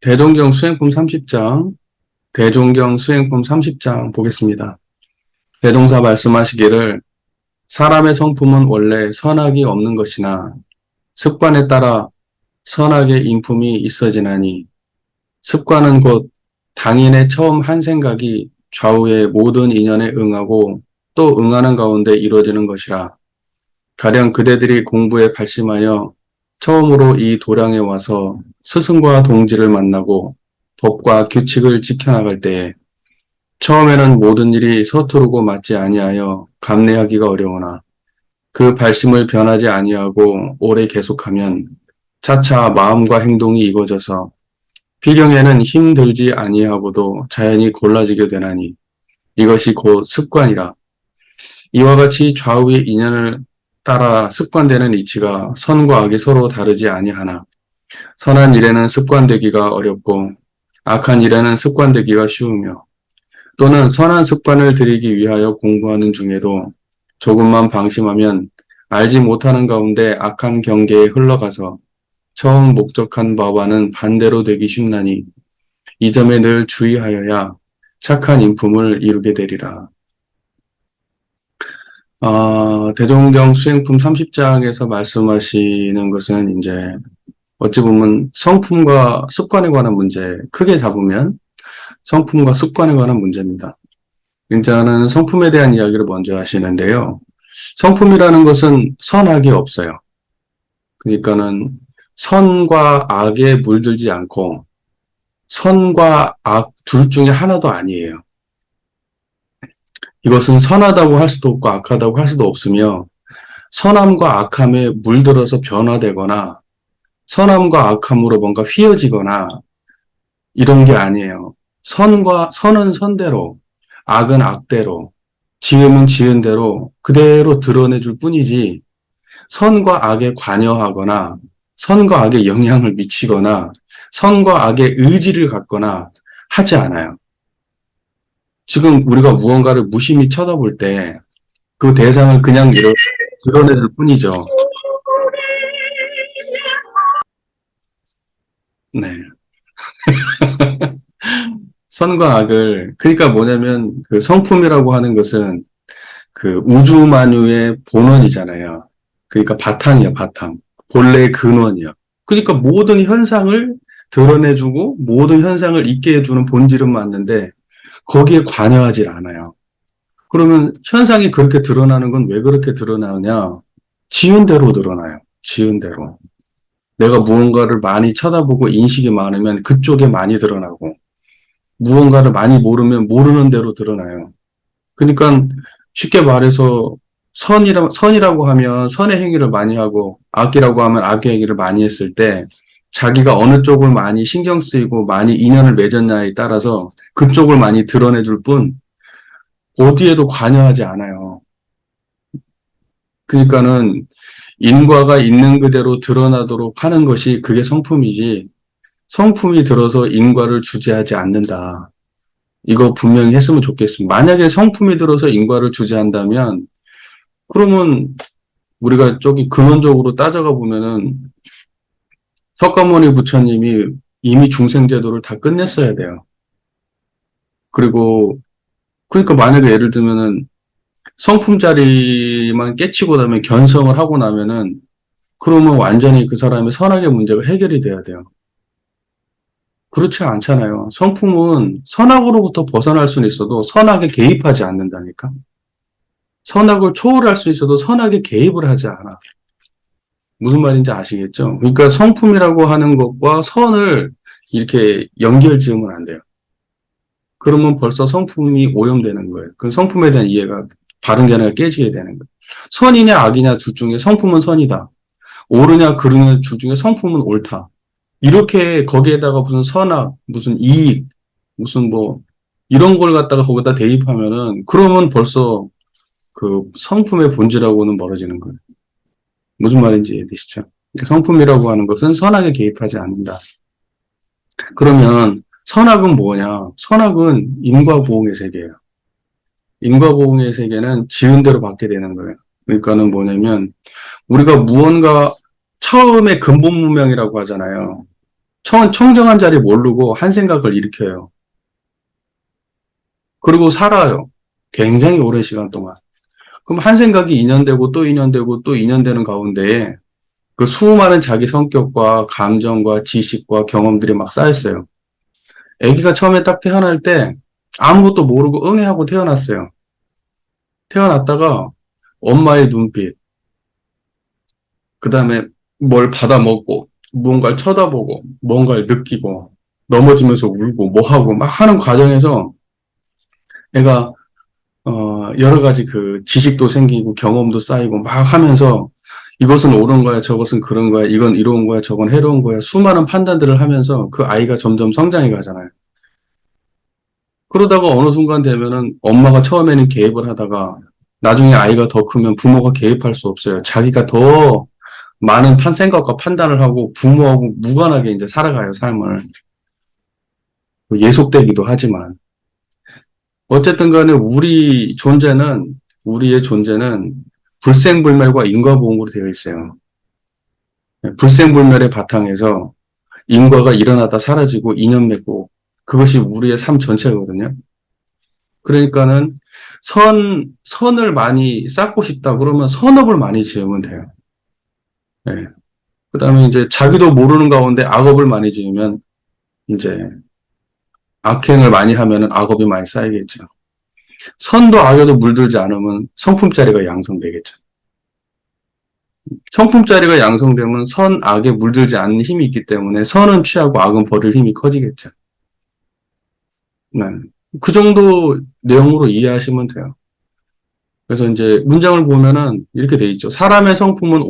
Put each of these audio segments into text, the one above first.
대종경 수행품 30장, 대종경 수행품 30장 보겠습니다. 대종사 말씀하시기를 사람의 성품은 원래 선악이 없는 것이나 습관에 따라 선악의 인품이 있어지나니 습관은 곧 당인의 처음 한 생각이 좌우의 모든 인연에 응하고 또 응하는 가운데 이루어지는 것이라. 가령 그대들이 공부에 발심하여 처음으로 이 도량에 와서 스승과 동지를 만나고 법과 규칙을 지켜나갈 때에 처음에는 모든 일이 서투르고 맞지 아니하여 감내하기가 어려우나 그 발심을 변하지 아니하고 오래 계속하면 차차 마음과 행동이 익어져서 필경에는 힘들지 아니하고도 자연히 골라지게 되나니 이것이 곧 습관이라. 이와 같이 좌우의 인연을 따라 습관되는 이치가 선과 악이 서로 다르지 아니하나 선한 일에는 습관되기가 어렵고 악한 일에는 습관되기가 쉬우며 또는 선한 습관을 들이기 위하여 공부하는 중에도 조금만 방심하면 알지 못하는 가운데 악한 경계에 흘러가서 처음 목적한 바와는 반대로 되기 쉽나니 이 점에 늘 주의하여야 착한 인품을 이루게 되리라. 대종경 수행품 30장에서 말씀하시는 것은 이제 어찌 보면 성품과 습관에 관한 문제, 크게 잡으면 성품과 습관에 관한 문제입니다. 일단은 성품에 대한 이야기를 먼저 하시는데요. 성품이라는 것은 선악이 없어요. 그러니까는 선과 악에 물들지 않고 선과 악 둘 중에 하나도 아니에요. 이것은 선하다고 할 수도 없고 악하다고 할 수도 없으며 선함과 악함에 물들어서 변화되거나 선함과 악함으로 뭔가 휘어지거나 이런 게 아니에요. 선은 선대로, 악은 악대로, 지음은 지은 대로 그대로 드러내줄 뿐이지 선과 악에 관여하거나 선과 악에 영향을 미치거나 선과 악의 의지를 갖거나 하지 않아요. 지금 우리가 무언가를 무심히 쳐다볼 때 그 대상을 그냥 드러내줄 뿐이죠. 네. 선과 악을, 그러니까 뭐냐면 그 성품이라고 하는 것은 그 우주만유의 본원이잖아요. 그러니까 바탕이야, 바탕. 본래의 근원이야. 그러니까 모든 현상을 드러내주고 모든 현상을 있게 해주는 본질은 맞는데 거기에 관여하지 않아요. 그러면 현상이 그렇게 드러나는 건 왜 그렇게 드러나느냐? 지은 대로 드러나요. 지은 대로. 내가 무언가를 많이 쳐다보고 인식이 많으면 그쪽에 많이 드러나고 무언가를 많이 모르면 모르는 대로 드러나요. 그러니까 쉽게 말해서 선이라고 하면 선의 행위를 많이 하고 악이라고 하면 악의 행위를 많이 했을 때 자기가 어느 쪽을 많이 신경 쓰이고 많이 인연을 맺었냐에 따라서 그쪽을 많이 드러내줄 뿐 어디에도 관여하지 않아요. 그러니까는 인과가 있는 그대로 드러나도록 하는 것이 그게 성품이지 성품이 들어서 인과를 주재하지 않는다. 이거 분명히 했으면 좋겠습니다. 만약에 성품이 들어서 인과를 주재한다면 그러면 우리가 저기 근원적으로 따져가 보면은 석가모니 부처님이 이미 중생제도를 다 끝냈어야 돼요. 그리고 그러니까 만약에 예를 들면은 성품 자리만 깨치고 나면 견성을 하고 나면은 그러면 완전히 그 사람의 선악의 문제가 해결이 돼야 돼요. 그렇지 않잖아요. 성품은 선악으로부터 벗어날 수는 있어도 선악에 개입하지 않는다니까. 선악을 초월할 수 있어도 선악에 개입을 하지 않아. 무슨 말인지 아시겠죠? 그러니까 성품이라고 하는 것과 선을 이렇게 연결 지으면 안 돼요. 그러면 벌써 성품이 오염되는 거예요. 그 성품에 대한 이해가 바른 견해가 깨지게 되는 거예요. 선이냐 악이냐 둘 중에 성품은 선이다. 옳으냐 그르냐 둘 중에 성품은 옳다. 이렇게 거기에다가 무슨 선악, 무슨 이익, 무슨 뭐 이런 걸 갖다가 거기다 대입하면은 그러면 벌써 그 성품의 본질하고는 멀어지는 거예요. 무슨 말인지 이해되시죠? 성품이라고 하는 것은 선악에 개입하지 않는다. 그러면 선악은 뭐냐? 선악은 인과보응의 세계예요. 인과보응의 세계는 지은 대로 받게 되는 거예요. 그러니까는 뭐냐면 우리가 무언가 처음에 근본무명이라고 하잖아요. 청정한 자리 모르고 한 생각을 일으켜요. 그리고 살아요. 굉장히 오랜 시간 동안. 그럼 한 생각이 인연되고 또 인연되고 또 인연되는 가운데에 그 수많은 자기 성격과 감정과 지식과 경험들이 막 쌓였어요. 아기가 처음에 딱 태어날 때 아무것도 모르고 응애 하고 태어났어요. 태어났다가 엄마의 눈빛, 그 다음에 뭘 받아 먹고, 무언가를 쳐다보고, 뭔가를 느끼고, 넘어지면서 울고, 뭐 하고, 막 하는 과정에서 애가, 여러 가지 그 지식도 생기고, 경험도 쌓이고, 막 하면서 이것은 옳은 거야, 저것은 그런 거야, 이건 이로운 거야, 저건 해로운 거야, 수많은 판단들을 하면서 그 아이가 점점 성장해 가잖아요. 그러다가 어느 순간 되면은 엄마가 처음에는 개입을 하다가 나중에 아이가 더 크면 부모가 개입할 수 없어요. 자기가 더 많은 생각과 판단을 하고 부모하고 무관하게 이제 살아가요, 삶을. 뭐 예속되기도 하지만. 어쨌든 간에 우리의 존재는 불생불멸과 인과보응으로 되어 있어요. 불생불멸의 바탕에서 인과가 일어나다 사라지고 인연 맺고 그것이 우리의 삶 전체거든요. 그러니까는 선을 많이 쌓고 싶다 그러면 선업을 많이 지으면 돼요. 네. 그 다음에 이제 자기도 모르는 가운데 악업을 많이 지으면 이제 악행을 많이 하면은 악업이 많이 쌓이겠죠. 선도 악에도 물들지 않으면 성품자리가 양성되겠죠. 성품자리가 양성되면 선, 악에 물들지 않는 힘이 있기 때문에 선은 취하고 악은 버릴 힘이 커지겠죠. 네. 그 정도 내용으로 이해하시면 돼요. 그래서 이제 문장을 보면은 이렇게 돼 있죠. 사람의 성품은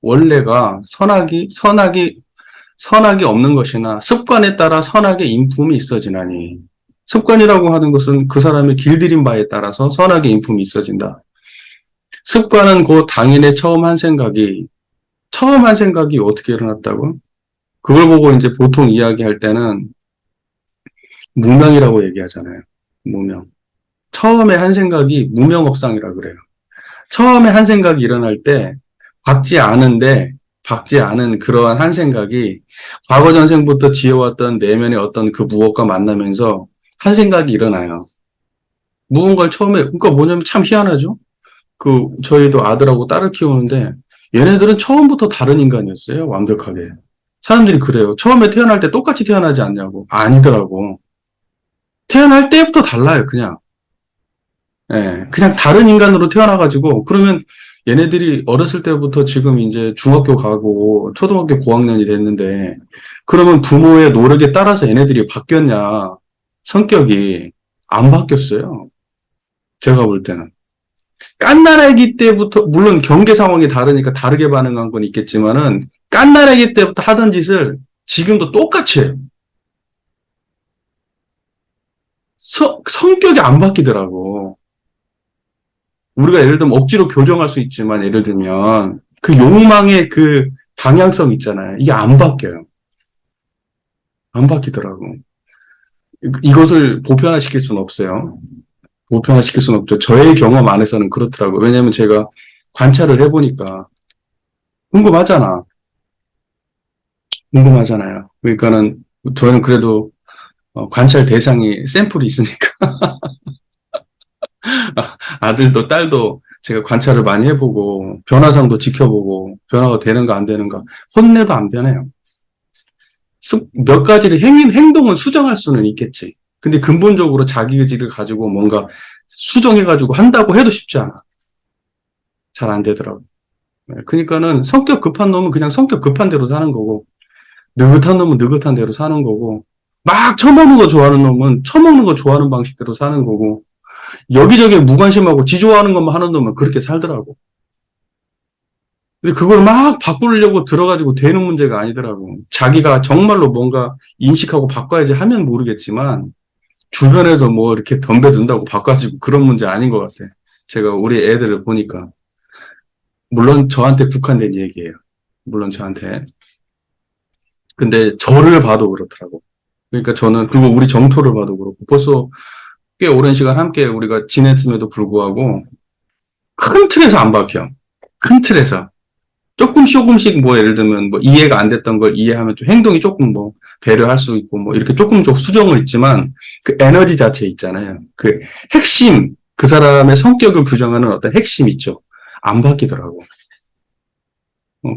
원래가 선악이 없는 것이나 습관에 따라 선악의 인품이 있어지나니. 습관이라고 하는 것은 그 사람의 길들인 바에 따라서 선악의 인품이 있어진다. 습관은 그 당인의 처음 한 생각이 어떻게 일어났다고? 그걸 보고 이제 보통 이야기할 때는 무명이라고 얘기하잖아요. 무명. 처음에 한 생각이 무명업상이라 그래요. 처음에 한 생각이 일어날 때 박지 않은 그러한 한 생각이 과거 전생부터 지어왔던 내면의 어떤 그 무엇과 만나면서 한 생각이 일어나요. 무언가를 그러니까 뭐냐면 참 희한하죠? 저희도 아들하고 딸을 키우는데 얘네들은 처음부터 다른 인간이었어요. 완벽하게. 사람들이 그래요. 처음에 태어날 때 똑같이 태어나지 않냐고. 아니더라고. 태어날 때부터 달라요, 그냥. 예, 그냥 다른 인간으로 태어나가지고, 그러면 얘네들이 어렸을 때부터 지금 이제 중학교 가고, 초등학교 고학년이 됐는데, 그러면 부모의 노력에 따라서 얘네들이 바뀌었냐? 성격이 안 바뀌었어요. 제가 볼 때는. 깐난아기 때부터, 물론 경계 상황이 다르니까 다르게 반응한 건 있겠지만은, 깐난아기 때부터 하던 짓을 지금도 똑같이 해요. 성격이 안 바뀌더라고. 우리가 예를 들면 억지로 교정할 수 있지만 예를 들면 그 욕망의 그 방향성 있잖아요. 이게 안 바뀌어요. 안 바뀌더라고. 이것을 보편화시킬 수는 없어요. 보편화시킬 수는 없죠. 저의 경험 안에서는 그렇더라고요. 왜냐하면 제가 관찰을 해보니까 궁금하잖아. 궁금하잖아요. 그러니까는 저는 그래도 관찰 대상이 샘플이 있으니까 아들도 딸도 제가 관찰을 많이 해보고 변화상도 지켜보고 변화가 되는가 안 되는가 혼내도 안 변해요. 몇 가지를 행동은 수정할 수는 있겠지. 근데 근본적으로 자기 의지를 가지고 뭔가 수정해가지고 한다고 해도 쉽지 않아. 잘 안 되더라고. 그러니까는 성격 급한 놈은 그냥 성격 급한 대로 사는 거고 느긋한 놈은 느긋한 대로 사는 거고 막 처먹는 거 좋아하는 놈은 처먹는 거 좋아하는 방식대로 사는 거고 여기저기 무관심하고 지 좋아하는 것만 하는 놈은 그렇게 살더라고. 근데 그걸 막 바꾸려고 들어가지고 되는 문제가 아니더라고. 자기가 정말로 뭔가 인식하고 바꿔야지 하면 모르겠지만, 주변에서 뭐 이렇게 덤벼든다고 바꿔가지고 그런 문제 아닌 것 같아. 제가 우리 애들을 보니까. 물론 저한테 국한된 얘기예요. 물론 저한테. 근데 저를 봐도 그렇더라고. 그러니까 그리고 우리 정토를 봐도 그렇고, 벌써 꽤 오랜 시간 함께 우리가 지냈음에도 불구하고, 큰 틀에서 안 바뀌어. 큰 틀에서. 조금씩 뭐 예를 들면 뭐 이해가 안 됐던 걸 이해하면 좀 행동이 조금 뭐 배려할 수 있고 뭐 이렇게 조금 수정을 있지만 그 에너지 자체 있잖아요. 그 핵심, 그 사람의 성격을 규정하는 어떤 핵심 있죠. 안 바뀌더라고.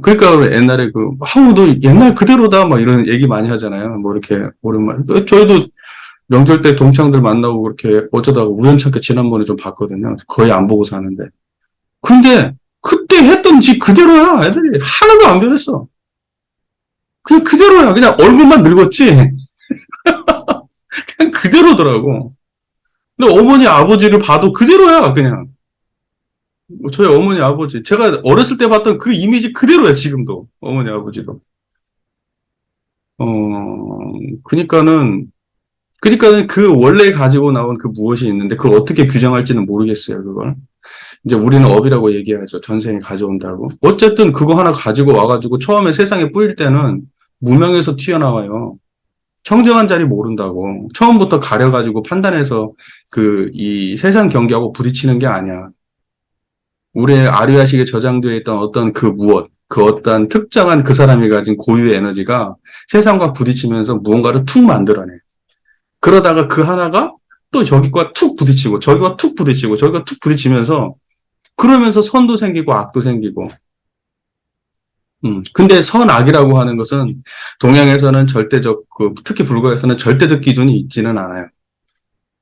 그러니까 옛날에 너 옛날 그대로다 막 이런 얘기 많이 하잖아요. 뭐 이렇게 오랜만에. 저희도 명절 때 동창들 만나고 그렇게 어쩌다가 우연찮게 지난번에 좀 봤거든요. 거의 안 보고 사는데. 근데 그때 했던 짓 그대로야. 애들이 하나도 안 변했어. 그냥 그대로야. 그냥 얼굴만 늙었지. 그냥 그대로더라고. 근데 어머니 아버지를 봐도 그대로야. 그냥. 저희 어머니 아버지. 제가 어렸을 때 봤던 그 이미지 그대로야. 지금도. 어머니 아버지도. 그니까는 그 원래 가지고 나온 그 무엇이 있는데 그걸 어떻게 규정할지는 모르겠어요. 그걸. 이제 우리는 업이라고 얘기하죠. 전생에 가져온다고. 어쨌든 그거 하나 가지고 와가지고 처음에 세상에 뿌릴 때는 무명에서 튀어나와요. 청정한 자리 모른다고. 처음부터 가려가지고 판단해서 이 세상 경계하고 부딪히는 게 아니야. 우리의 아류야식에 저장되어 있던 어떤 그 무엇, 그 어떤 특정한 그 사람이 가진 고유의 에너지가 세상과 부딪히면서 무언가를 툭 만들어내. 그러다가 그 하나가 또 저기과 툭 부딪히고, 저기와 툭 부딪히고, 저기가 툭 부딪히면서 그러면서 선도 생기고 악도 생기고. 근데 선악이라고 하는 것은 동양에서는 절대적, 특히 불교에서는 절대적 기준이 있지는 않아요.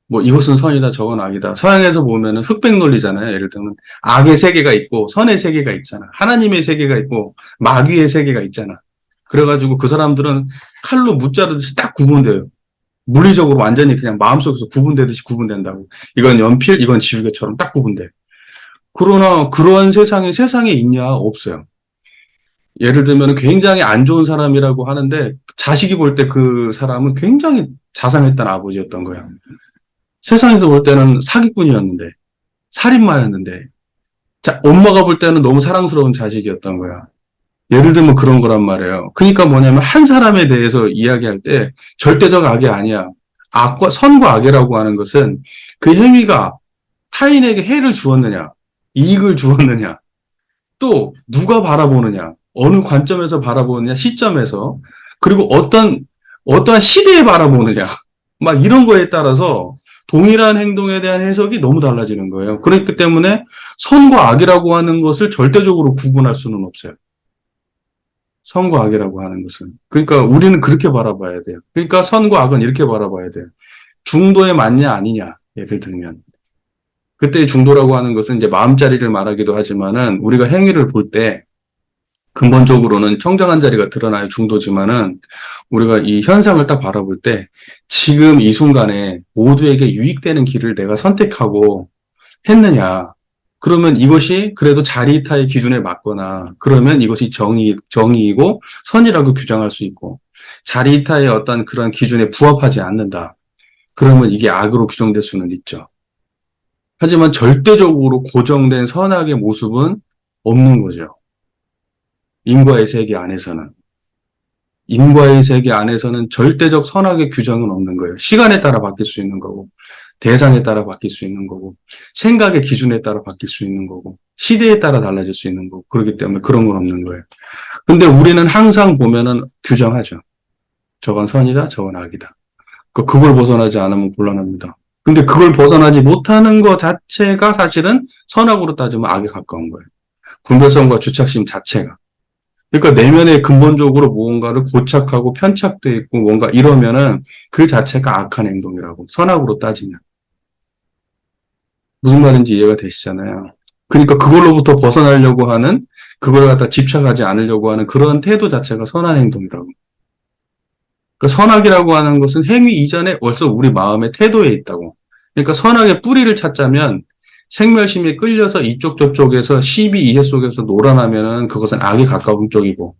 뭐 이것은 선이다, 저건 악이다. 서양에서 보면은 흑백 논리잖아요. 예를 들면 악의 세계가 있고 선의 세계가 있잖아. 하나님의 세계가 있고 마귀의 세계가 있잖아. 그래가지고 그 사람들은 칼로 무자르듯이 딱 구분돼요. 물리적으로 완전히 그냥 마음속에서 구분되듯이 구분된다고. 이건 연필, 이건 지우개처럼 딱 구분돼. 그러나 그러한 세상에 있냐? 없어요. 예를 들면 굉장히 안 좋은 사람이라고 하는데 자식이 볼 때 그 사람은 굉장히 자상했던 아버지였던 거야. 세상에서 볼 때는 사기꾼이었는데, 살인마였는데, 자, 엄마가 볼 때는 너무 사랑스러운 자식이었던 거야. 예를 들면 그런 거란 말이에요. 그러니까 뭐냐면 한 사람에 대해서 이야기할 때 절대적 악이 아니야. 선과 악이라고 하는 것은 그 행위가 타인에게 해를 주었느냐, 이익을 주었느냐, 또 누가 바라보느냐, 어느 관점에서 바라보느냐, 시점에서, 그리고 어떠한 시대에 바라보느냐, 막 이런 거에 따라서 동일한 행동에 대한 해석이 너무 달라지는 거예요. 그렇기 때문에 선과 악이라고 하는 것을 절대적으로 구분할 수는 없어요. 선과 악이라고 하는 것은. 그러니까 우리는 그렇게 바라봐야 돼요. 그러니까 선과 악은 이렇게 바라봐야 돼요. 중도에 맞냐 아니냐, 예를 들면. 그때의 중도라고 하는 것은 이제 마음자리를 말하기도 하지만은 우리가 행위를 볼 때 근본적으로는 청정한 자리가 드러나야 중도지만은 우리가 이 현상을 딱 바라볼 때 지금 이 순간에 모두에게 유익되는 길을 내가 선택하고 했느냐. 그러면 이것이 그래도 자리타의 기준에 맞거나 그러면 이것이 정의이고 선이라고 규정할 수 있고 자리타의 어떤 그런 기준에 부합하지 않는다. 그러면 이게 악으로 규정될 수는 있죠. 하지만 절대적으로 고정된 선악의 모습은 없는 거죠. 인과의 세계 안에서는. 인과의 세계 안에서는 절대적 선악의 규정은 없는 거예요. 시간에 따라 바뀔 수 있는 거고, 대상에 따라 바뀔 수 있는 거고, 생각의 기준에 따라 바뀔 수 있는 거고, 시대에 따라 달라질 수 있는 거고, 그렇기 때문에 그런 건 없는 거예요. 근데 우리는 항상 보면은 규정하죠. 저건 선이다, 저건 악이다. 그걸 벗어나지 않으면 곤란합니다. 근데 그걸 벗어나지 못하는 것 자체가 사실은 선악으로 따지면 악에 가까운 거예요. 분별성과 주착심 자체가. 그러니까 내면에 근본적으로 무언가를 고착하고 편착돼 있고 뭔가 이러면은 그 자체가 악한 행동이라고. 선악으로 따지면. 무슨 말인지 이해가 되시잖아요. 그러니까 그걸로부터 벗어나려고 하는, 그걸 갖다 집착하지 않으려고 하는 그런 태도 자체가 선한 행동이라고. 그러니까 선악이라고 하는 것은 행위 이전에 벌써 우리 마음의 태도에 있다고. 그러니까 선악의 뿌리를 찾자면 생멸심에 끌려서 이쪽 저쪽에서 시비 이해 속에서 놀아나면은 그것은 악에 가까운 쪽이고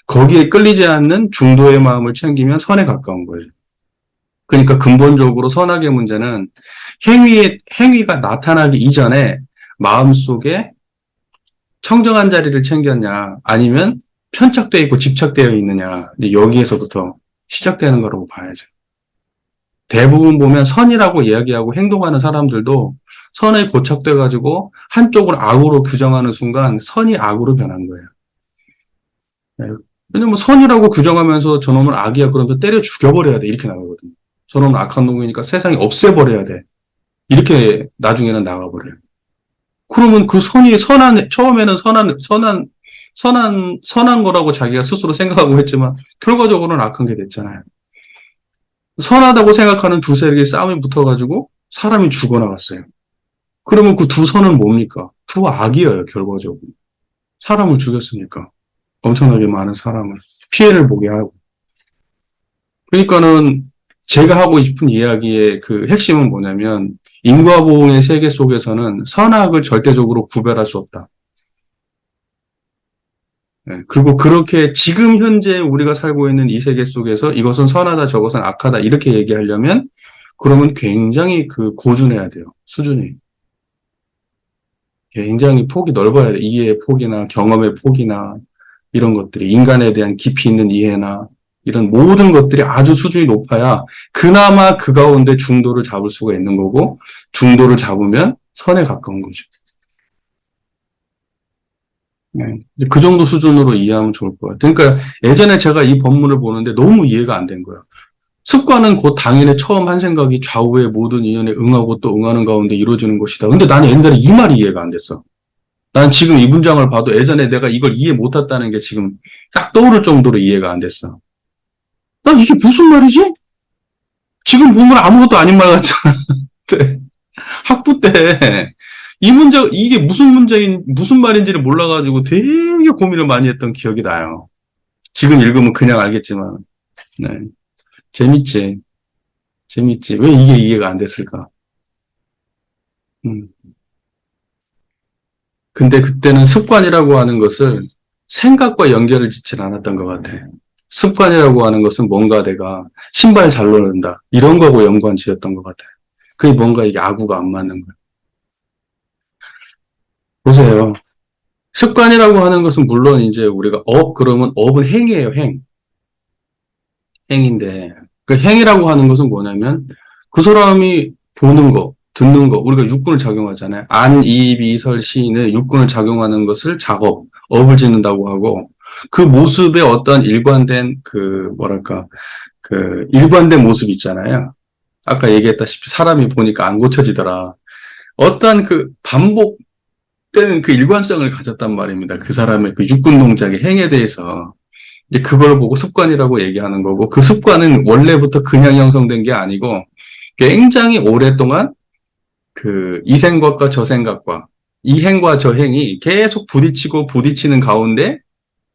거기에 끌리지 않는 중도의 마음을 챙기면 선에 가까운 거예요. 그러니까 근본적으로 선악의 문제는 행위가 나타나기 이전에 마음속에 청정한 자리를 챙겼냐 아니면 편착되어 있고 집착되어 있느냐 여기에서부터 시작되는 거라고 봐야죠. 대부분 보면 선이라고 이야기하고 행동하는 사람들도 선에 고착돼가지고 한쪽을 악으로 규정하는 순간 선이 악으로 변한 거예요. 예. 왜냐면 선이라고 규정하면서 저놈은 악이야 그러면서 때려 죽여버려야 돼. 이렇게 나가거든요. 저놈은 악한 놈이니까 세상에 없애버려야 돼. 이렇게 나중에는 나가버려요. 그러면 그 선이 처음에는 선한 거라고 자기가 스스로 생각하고 했지만, 결과적으로는 악한 게 됐잖아요. 선하다고 생각하는 두 세력이 싸움이 붙어가지고, 사람이 죽어나갔어요. 그러면 그 두 선은 뭡니까? 두 악이에요, 결과적으로. 사람을 죽였으니까. 엄청나게 많은 사람을 피해를 보게 하고. 그러니까는 제가 하고 싶은 이야기의 그 핵심은 뭐냐면, 인과보응의 세계 속에서는 선악을 절대적으로 구별할 수 없다. 네, 그리고 그렇게 지금 현재 우리가 살고 있는 이 세계 속에서 이것은 선하다, 저것은 악하다, 이렇게 얘기하려면, 그러면 굉장히 그 고준해야 돼요, 수준이. 굉장히 폭이 넓어야 돼. 이해의 폭이나 경험의 폭이나 이런 것들이, 인간에 대한 깊이 있는 이해나 이런 모든 것들이 아주 수준이 높아야 그나마 그 가운데 중도를 잡을 수가 있는 거고, 중도를 잡으면 선에 가까운 거죠. 네. 그 정도 수준으로 이해하면 좋을 것 같아요. 그러니까 예전에 제가 이 본문을 보는데 너무 이해가 안 된 거예요. 습관은 곧 당인의 처음 한 생각이 좌우의 모든 인연에 응하고 또 응하는 가운데 이루어지는 것이다. 근데 나는 옛날에 이 말이 이해가 안 됐어. 난 지금 이 문장을 봐도 예전에 내가 이걸 이해 못했다는 게 지금 딱 떠오를 정도로 이해가 안 됐어. 난 이게 무슨 말이지? 지금 보면 아무것도 아닌 말 같잖아. 네. 학부 때 이 문제, 이게 무슨 말인지를 몰라가지고 되게 고민을 많이 했던 기억이 나요. 지금 읽으면 그냥 알겠지만. 네. 재밌지. 재밌지. 왜 이게 이해가 안 됐을까? 음. 근데 그때는 습관이라고 하는 것을 생각과 연결을 짓질 않았던 것 같아. 습관이라고 하는 것은 뭔가 내가 신발 잘 놓는다, 이런 거하고 연관 지었던 것 같아요. 그게 뭔가 이게 아구가 안 맞는 거예요. 보세요. 습관이라고 하는 것은 물론 이제 우리가 그러면 업은 행이에요, 행. 행인데, 그 행이라고 하는 것은 뭐냐면, 그 사람이 보는 거, 듣는 거, 우리가 육군을 작용하잖아요. 안, 이입, 이설, 시인의 육군을 작용하는 것을 작업, 업을 짓는다고 하고, 그 모습에 어떤 일관된, 일관된 모습 있잖아요. 아까 얘기했다시피 사람이 보니까 안 고쳐지더라. 어떤 그 반복되는 그 일관성을 가졌단 말입니다. 그 사람의 그 육군 동작의 행에 대해서. 이제 그걸 보고 습관이라고 얘기하는 거고, 그 습관은 원래부터 그냥 형성된 게 아니고 굉장히 오랫동안 이 생각과 저 생각과 이 행과 저 행이 계속 부딪히고 부딪히는 가운데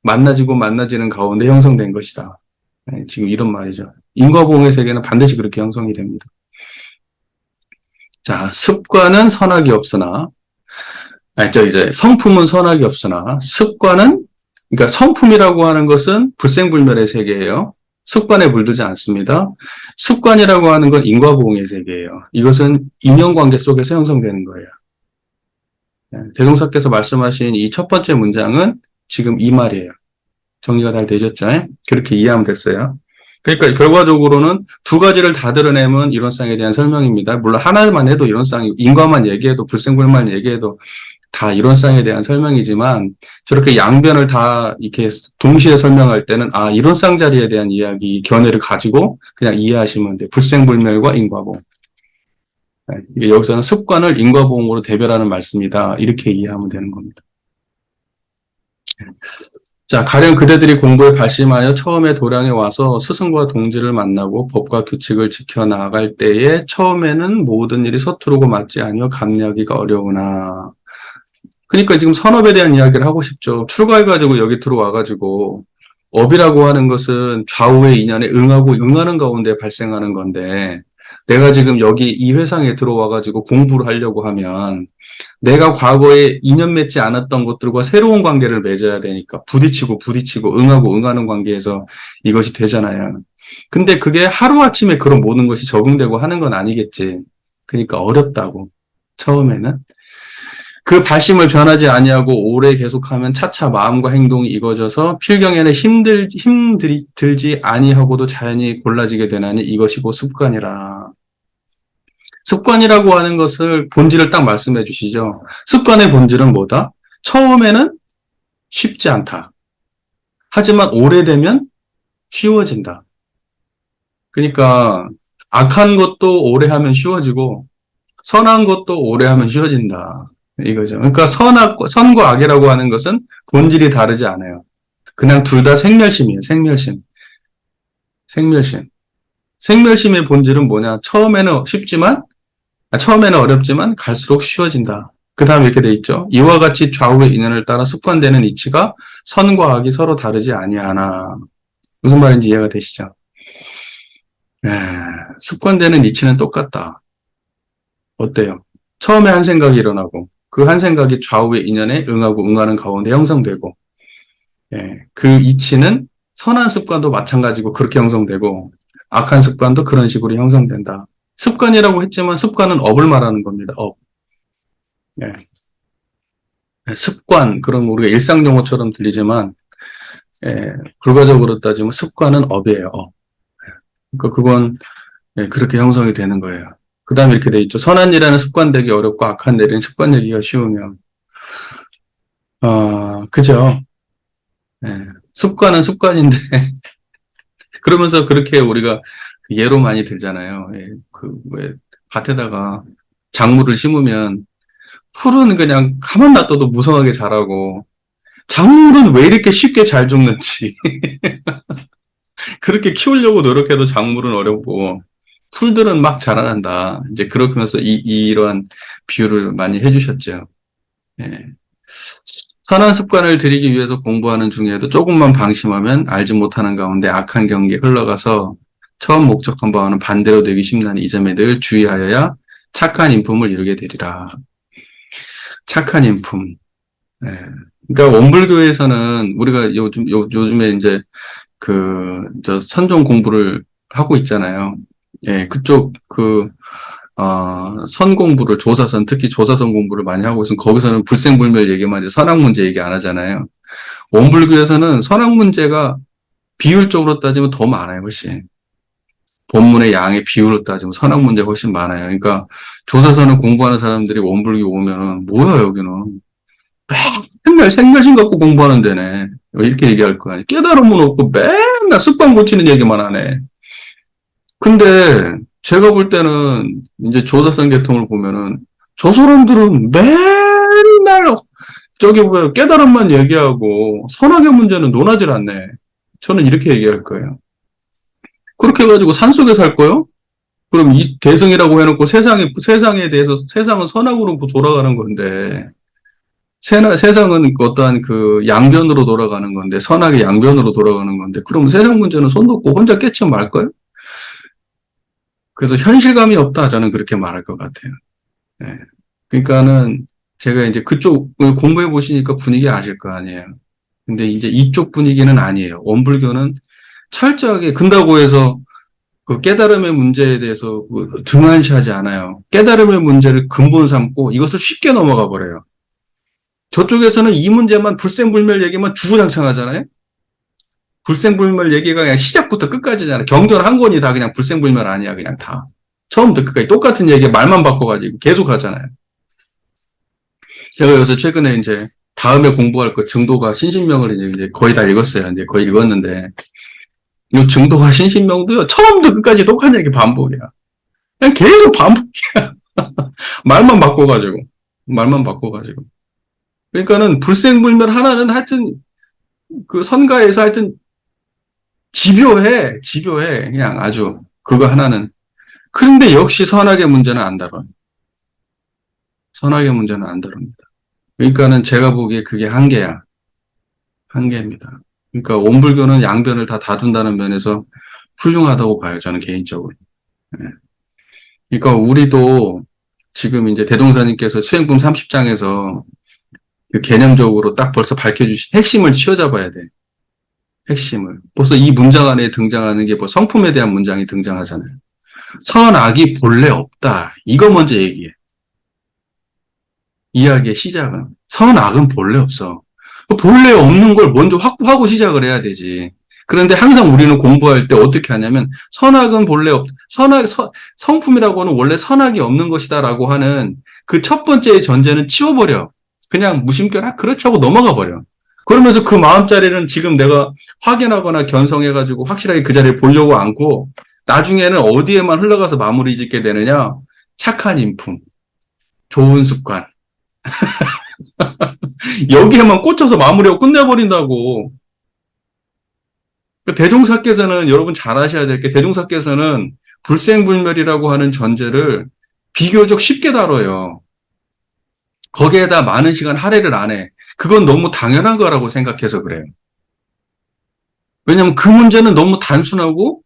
만나지고 만나지는 가운데 형성된 것이다. 네, 지금 이런 말이죠. 인과보응의 세계는 반드시 그렇게 형성이 됩니다. 자, 습관은 선악이 없으나, 이제 성품은 선악이 없으나 그러니까 성품이라고 하는 것은 불생불멸의 세계예요. 습관에 물들지 않습니다. 습관이라고 하는 건 인과보응의 세계예요. 이것은 인연관계 속에서 형성되는 거예요. 대동사께서 말씀하신 이 첫 번째 문장은 지금 이 말이에요. 정리가 잘 되셨죠? 그렇게 이해하면 됐어요. 그러니까 결과적으로는 두 가지를 다 드러내면 이론상에 대한 설명입니다. 물론 하나만 해도 이론상, 인과만 얘기해도, 불생불만 얘기해도 다 이론상에 대한 설명이지만, 저렇게 양변을 다 이렇게 동시에 설명할 때는 이론상 자리에 대한 이야기, 견해를 가지고 그냥 이해하시면 돼요. 불생불멸과 인과보응. 여기서는 습관을 인과보응으로 대별하는 말씀이다, 이렇게 이해하면 되는 겁니다. 자, 가령 그대들이 공부에 발심하여 처음에 도량에 와서 스승과 동지를 만나고 법과 규칙을 지켜나갈 때에 처음에는 모든 일이 서투르고 맞지 아니어 감내하기가 어려우나. 그러니까 지금 선업에 대한 이야기를 하고 싶죠. 출가해가지고 여기 들어와가지고 업이라고 하는 것은 좌우의 인연에 응하는 가운데 발생하는 건데, 내가 지금 여기 이 회상에 들어와가지고 공부를 하려고 하면 내가 과거에 인연 맺지 않았던 것들과 새로운 관계를 맺어야 되니까 부딪히고 응하는 관계에서 이것이 되잖아요. 근데 그게 하루아침에 그런 모든 것이 적응되고 하는 건 아니겠지. 그러니까 어렵다고, 처음에는. 그 발심을 변하지 아니하고 오래 계속하면 차차 마음과 행동이 익어져서 필경에는 힘들지 아니하고도 자연히 골라지게 되나니 이것이 곧 습관이라. 습관이라고 하는 것을 본질을 딱 말씀해 주시죠. 습관의 본질은 뭐다? 처음에는 쉽지 않다. 하지만 오래되면 쉬워진다. 그러니까 악한 것도 오래 하면 쉬워지고 선한 것도 오래 하면 쉬워진다. 이거죠. 그러니까 선과 악이라고 하는 것은 본질이 다르지 않아요. 그냥 둘 다 생멸심이에요. 생멸심. 생멸심. 생멸심의 본질은 뭐냐? 처음에는 어렵지만 갈수록 쉬워진다. 그 다음에 이렇게 돼 있죠. 이와 같이 좌우의 인연을 따라 습관되는 이치가 선과 악이 서로 다르지 아니하나. 무슨 말인지 이해가 되시죠? 습관되는 이치는 똑같다. 어때요? 처음에 한 생각이 일어나고 그 한 생각이 좌우의 인연에 응하고 응하는 가운데 형성되고 그 이치는 선한 습관도 마찬가지고 그렇게 형성되고 악한 습관도 그런 식으로 형성된다. 습관이라고 했지만 습관은 업을 말하는 겁니다. 업. 습관, 그럼 우리가 일상 용어처럼 들리지만 불과적으로 따지면 습관은 업이에요. 업. 그러니까 그건 그렇게 형성이 되는 거예요. 그 다음에 이렇게 돼 있죠. 선한 일에는 습관 되기 어렵고 악한 일에는 습관 되기가 쉬우면 그죠? 습관은 습관인데 그러면서 그렇게 우리가 예로 많이 들잖아요. 왜 밭에다가 작물을 심으면 풀은 그냥 가만 놔둬도 무성하게 자라고 작물은 왜 이렇게 쉽게 잘 죽는지 그렇게 키우려고 노력해도 작물은 어렵고 풀들은 막 자라난다. 이제 그렇게 하면서 이러한 비유를 많이 해주셨죠. 선한 습관을 들이기 위해서 공부하는 중에도 조금만 방심하면 알지 못하는 가운데 악한 경계에 흘러가서 처음 목적한 바와는 반대로 되기 쉽나니 이 점에 늘 주의하여야 착한 인품을 이루게 되리라. 착한 인품. 그러니까 원불교에서는 우리가 요즘에 이제 선종 공부를 하고 있잖아요. 그쪽 선 공부를 특히 조사선 공부를 많이 하고 있으면 거기서는 불생불멸 얘기만 이제 선악 문제 얘기 안 하잖아요. 원불교에서는 선악 문제가 비율적으로 따지면 더 많아요, 훨씬. 본문의 양의 비율로 따지면 선악 문제가 훨씬 많아요. 그러니까 조사선을 공부하는 사람들이 원불교 오면은 뭐야 여기는 맨날 생멸심 갖고 공부하는 데네. 이렇게 얘기할 거 아니에요. 깨달음은 없고 맨날 습관 고치는 얘기만 하네. 근데 제가 볼 때는 이제 조사선 계통을 보면은 저 사람들은 맨날 저기 뭐야 깨달음만 얘기하고 선악의 문제는 논하질 않네. 저는 이렇게 얘기할 거예요. 그렇게 해가지고 산속에 살 거요? 그럼 이 대승이라고 해놓고 세상에 대해서 세상은 선악으로 돌아가는 건데 세상은 어떠한 양변으로 돌아가는 건데 선악의 양변으로 돌아가는 건데 그럼 세상 문제는 손 놓고 혼자 깨쳐 말 거예요? 그래서 현실감이 없다 저는 그렇게 말할 것 같아요. 그러니까는 제가 이제 그쪽 공부해 보시니까 분위기 아실 거 아니에요. 근데 이제 이쪽 분위기는 아니에요. 원불교는 철저하게 근다고 해서 그 깨달음의 문제에 대해서 등한시하지 않아요. 깨달음의 문제를 근본 삼고 이것을 쉽게 넘어가 버려요. 저쪽에서는 이 문제만 불생불멸 얘기만 주구장창하잖아요. 불생불멸 얘기가 그냥 시작부터 끝까지잖아요. 경전 한 권이 다 그냥 불생불멸 아니야, 그냥 다. 처음부터 끝까지 똑같은 얘기 말만 바꿔가지고 계속 하잖아요. 제가 요새 최근에 이제 다음에 공부할 거 증도가 신신명을 이제 거의 다 읽었어요. 이제 거의 읽었는데 이 증도가 신신명도요. 처음부터 끝까지 똑같은 얘기 반복이야. 그냥 계속 반복이야. 말만 바꿔가지고. 그러니까는 불생불멸 하나는 하여튼 그 선가에서 하여튼 집요해. 그냥 아주 그거 하나는. 그런데 역시 선악의 문제는 안 다뤄요. 선악의 문제는 안 다룹니다. 그러니까는 제가 보기에 그게 한계야. 한계입니다. 그러니까 원불교는 양변을 다 다룬다는 면에서 훌륭하다고 봐요. 저는 개인적으로. 그러니까 우리도 지금 이제 대동사님께서 수행품 30장에서 그 개념적으로 딱 벌써 밝혀주신 핵심을 치워잡아야 돼. 핵심을. 벌써 이 문장 안에 등장하는 게 성품에 대한 문장이 등장하잖아요. 선악이 본래 없다. 이거 먼저 얘기해. 이야기의 시작은. 선악은 본래 없어. 본래 없는 걸 먼저 확보하고 시작을 해야 되지. 그런데 항상 우리는 공부할 때 어떻게 하냐면 선악은 본래 성품이라고 하는 원래 선악이 없는 것이다라고 하는 그 첫 번째의 전제는 치워버려. 그냥 무심결 그렇지 하고 넘어가 버려. 그러면서 그 마음자리는 지금 내가 확인하거나 견성해가지고 확실하게 그 자리에 보려고 않고 나중에는 어디에만 흘러가서 마무리 짓게 되느냐? 착한 인품, 좋은 습관. 여기에만 꽂혀서 마무리하고 끝내버린다고. 대종사께서는 여러분 잘 아셔야 될 게 대종사께서는 불생불멸이라고 하는 전제를 비교적 쉽게 다뤄요. 거기에다 많은 시간 할애를 안 해. 그건 너무 당연한 거라고 생각해서 그래요. 왜냐면 그 문제는 너무 단순하고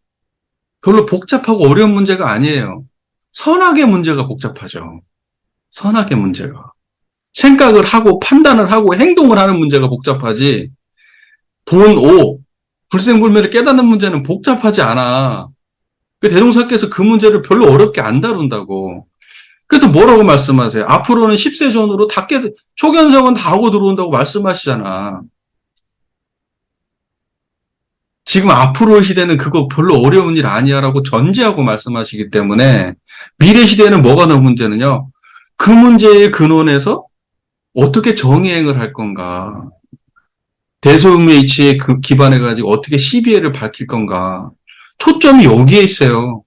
별로 복잡하고 어려운 문제가 아니에요. 선악의 문제가 복잡하죠. 선악의 문제가. 생각을 하고 판단을 하고 행동을 하는 문제가 복잡하지. 돈, 오, 불생불멸을 깨닫는 문제는 복잡하지 않아. 대종사께서 그 문제를 별로 어렵게 안 다룬다고. 그래서 뭐라고 말씀하세요? 앞으로는 10세 전후로 다 깨서 초견성은 다 하고 들어온다고 말씀하시잖아. 지금 앞으로의 시대는 그거 별로 어려운 일 아니야라고 전제하고 말씀하시기 때문에 미래 시대에는 뭐가 더 문제는요. 그 문제의 근원에서 어떻게 정의행을 할 건가. 대소음의 그 기반해가지고 어떻게 시비애를 밝힐 건가. 초점이 여기에 있어요.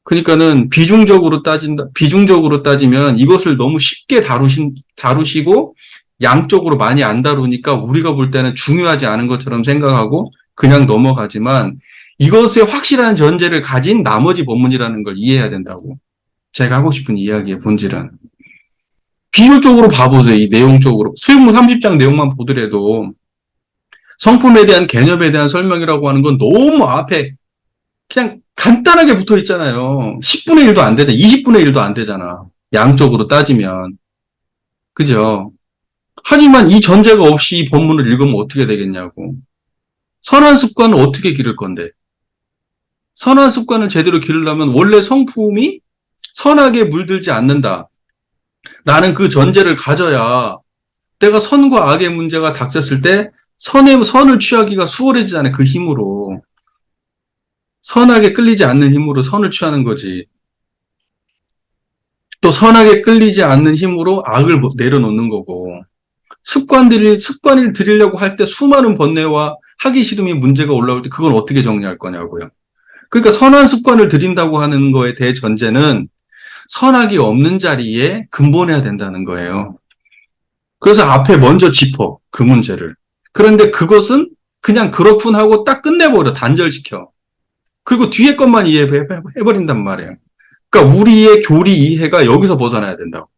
그러니까는 비중적으로 따지면 이것을 너무 쉽게 다루시고 양쪽으로 많이 안 다루니까 우리가 볼 때는 중요하지 않은 것처럼 생각하고 그냥 넘어가지만 이것의 확실한 전제를 가진 나머지 법문이라는 걸 이해해야 된다고. 제가 하고 싶은 이야기의 본질은. 비율적으로 봐보세요. 이 내용적으로. 수행문 30장 내용만 보더라도 성품에 대한 개념에 대한 설명이라고 하는 건 너무 앞에 그냥 간단하게 붙어 있잖아요. 10분의 1도 안 되잖아. 20분의 1도 안 되잖아. 양적으로 따지면. 그죠? 하지만 이 전제가 없이 이 본문을 읽으면 어떻게 되겠냐고. 선한 습관을 어떻게 기를 건데? 선한 습관을 제대로 기르려면 원래 성품이 선하게 물들지 않는다. 라는 그 전제를 가져야 내가 선과 악의 문제가 닥쳤을 때 선을 취하기가 수월해지지 않아요. 그 힘으로. 선하게 끌리지 않는 힘으로 선을 취하는 거지. 또 선하게 끌리지 않는 힘으로 악을 내려놓는 거고. 습관을 들이려고 할 때 수많은 번뇌와 하기 싫음이 문제가 올라올 때 그건 어떻게 정리할 거냐고요. 그러니까 선한 습관을 들인다고 하는 거에 대해 전제는 선악이 없는 자리에 근본해야 된다는 거예요. 그래서 앞에 먼저 짚어, 그 문제를. 그런데 그것은 그냥 그렇군 하고 딱 끝내버려, 단절시켜. 그리고 뒤에 것만 이해해버린단 말이에요. 그러니까 우리의 교리 이해가 여기서 벗어나야 된다고.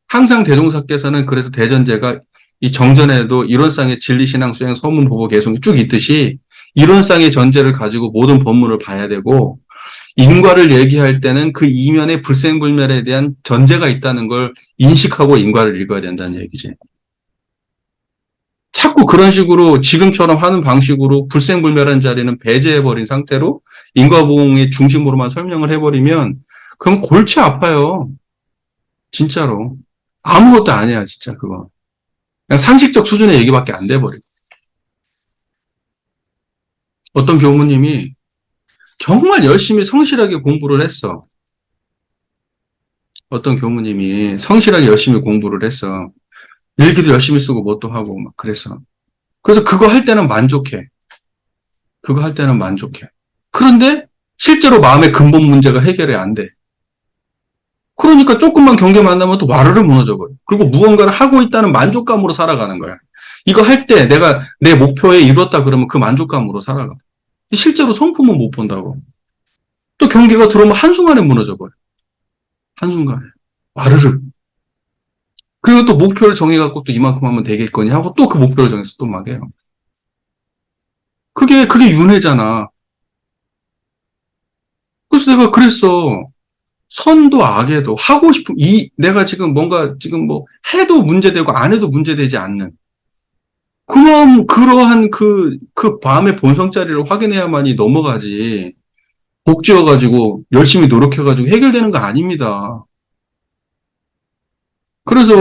항상 대종사께서는 그래서 대전제가 이 정전에도 이론상의 진리신앙 수행 소문 보복 개송이 쭉 있듯이 이론상의 전제를 가지고 모든 법문을 봐야 되고 인과를 얘기할 때는 그 이면에 불생불멸에 대한 전제가 있다는 걸 인식하고 인과를 읽어야 된다는 얘기지. 자꾸 그런 식으로 지금처럼 하는 방식으로 불생불멸한 자리는 배제해버린 상태로 인과보응의 중심으로만 설명을 해버리면 그럼 골치 아파요. 진짜로. 아무것도 아니야, 진짜 그거. 그냥 상식적 수준의 얘기밖에 안 돼버려. 어떤 교무님이 정말 열심히 성실하게 공부를 했어. 어떤 교무님이 성실하게 열심히 공부를 했어. 일기도 열심히 쓰고 뭣도 하고 막 그랬어. 그래서 그거 할 때는 만족해. 그거 할 때는 만족해. 그런데 실제로 마음의 근본 문제가 해결이 안 돼. 그러니까 조금만 경계 만나면 또 와르르 무너져버려. 그리고 무언가를 하고 있다는 만족감으로 살아가는 거야. 이거 할 때 내가 내 목표에 이뤘다 그러면 그 만족감으로 살아가. 실제로 성품은 못 본다고. 또 경계가 들어오면 한순간에 무너져버려. 한순간에. 와르르. 그리고 또 목표를 정해갖고 또 이만큼 하면 되겠거니 하고 또 그 목표를 정해서 또 막 해요. 그게 윤회잖아. 그래서 내가 그랬어. 선도 악에도 하고 싶은, 내가 지금 뭔가 지금 뭐 해도 문제되고 안 해도 문제되지 않는. 그러한 그 마음의 본성자리를 확인해야만이 넘어가지. 복지어가지고 열심히 노력해가지고 해결되는 거 아닙니다. 그래서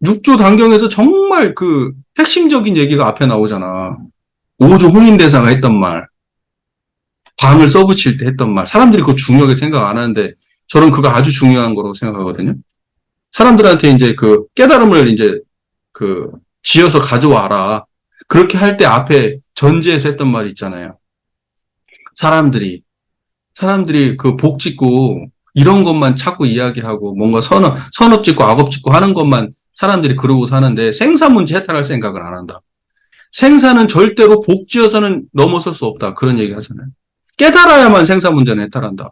6조 단경에서 정말 그 핵심적인 얘기가 앞에 나오잖아. 5조 홍인대사가 했던 말. 방을 써붙일 때 했던 말. 사람들이 그거 중요하게 생각 안 하는데 저는 그거 아주 중요한 거라고 생각하거든요. 사람들한테 이제 그 깨달음을 이제 지어서 가져와라. 그렇게 할 때 앞에 전제에서 했던 말이 있잖아요. 사람들이 그 복 짓고 이런 것만 자꾸 이야기하고 뭔가 선업 짓고 악업 짓고 하는 것만 사람들이 그러고 사는데 생사 문제 해탈할 생각을 안 한다. 생사는 절대로 복 지어서는 넘어설 수 없다. 그런 얘기 하잖아요. 깨달아야만 생사 문제는 해탈한다.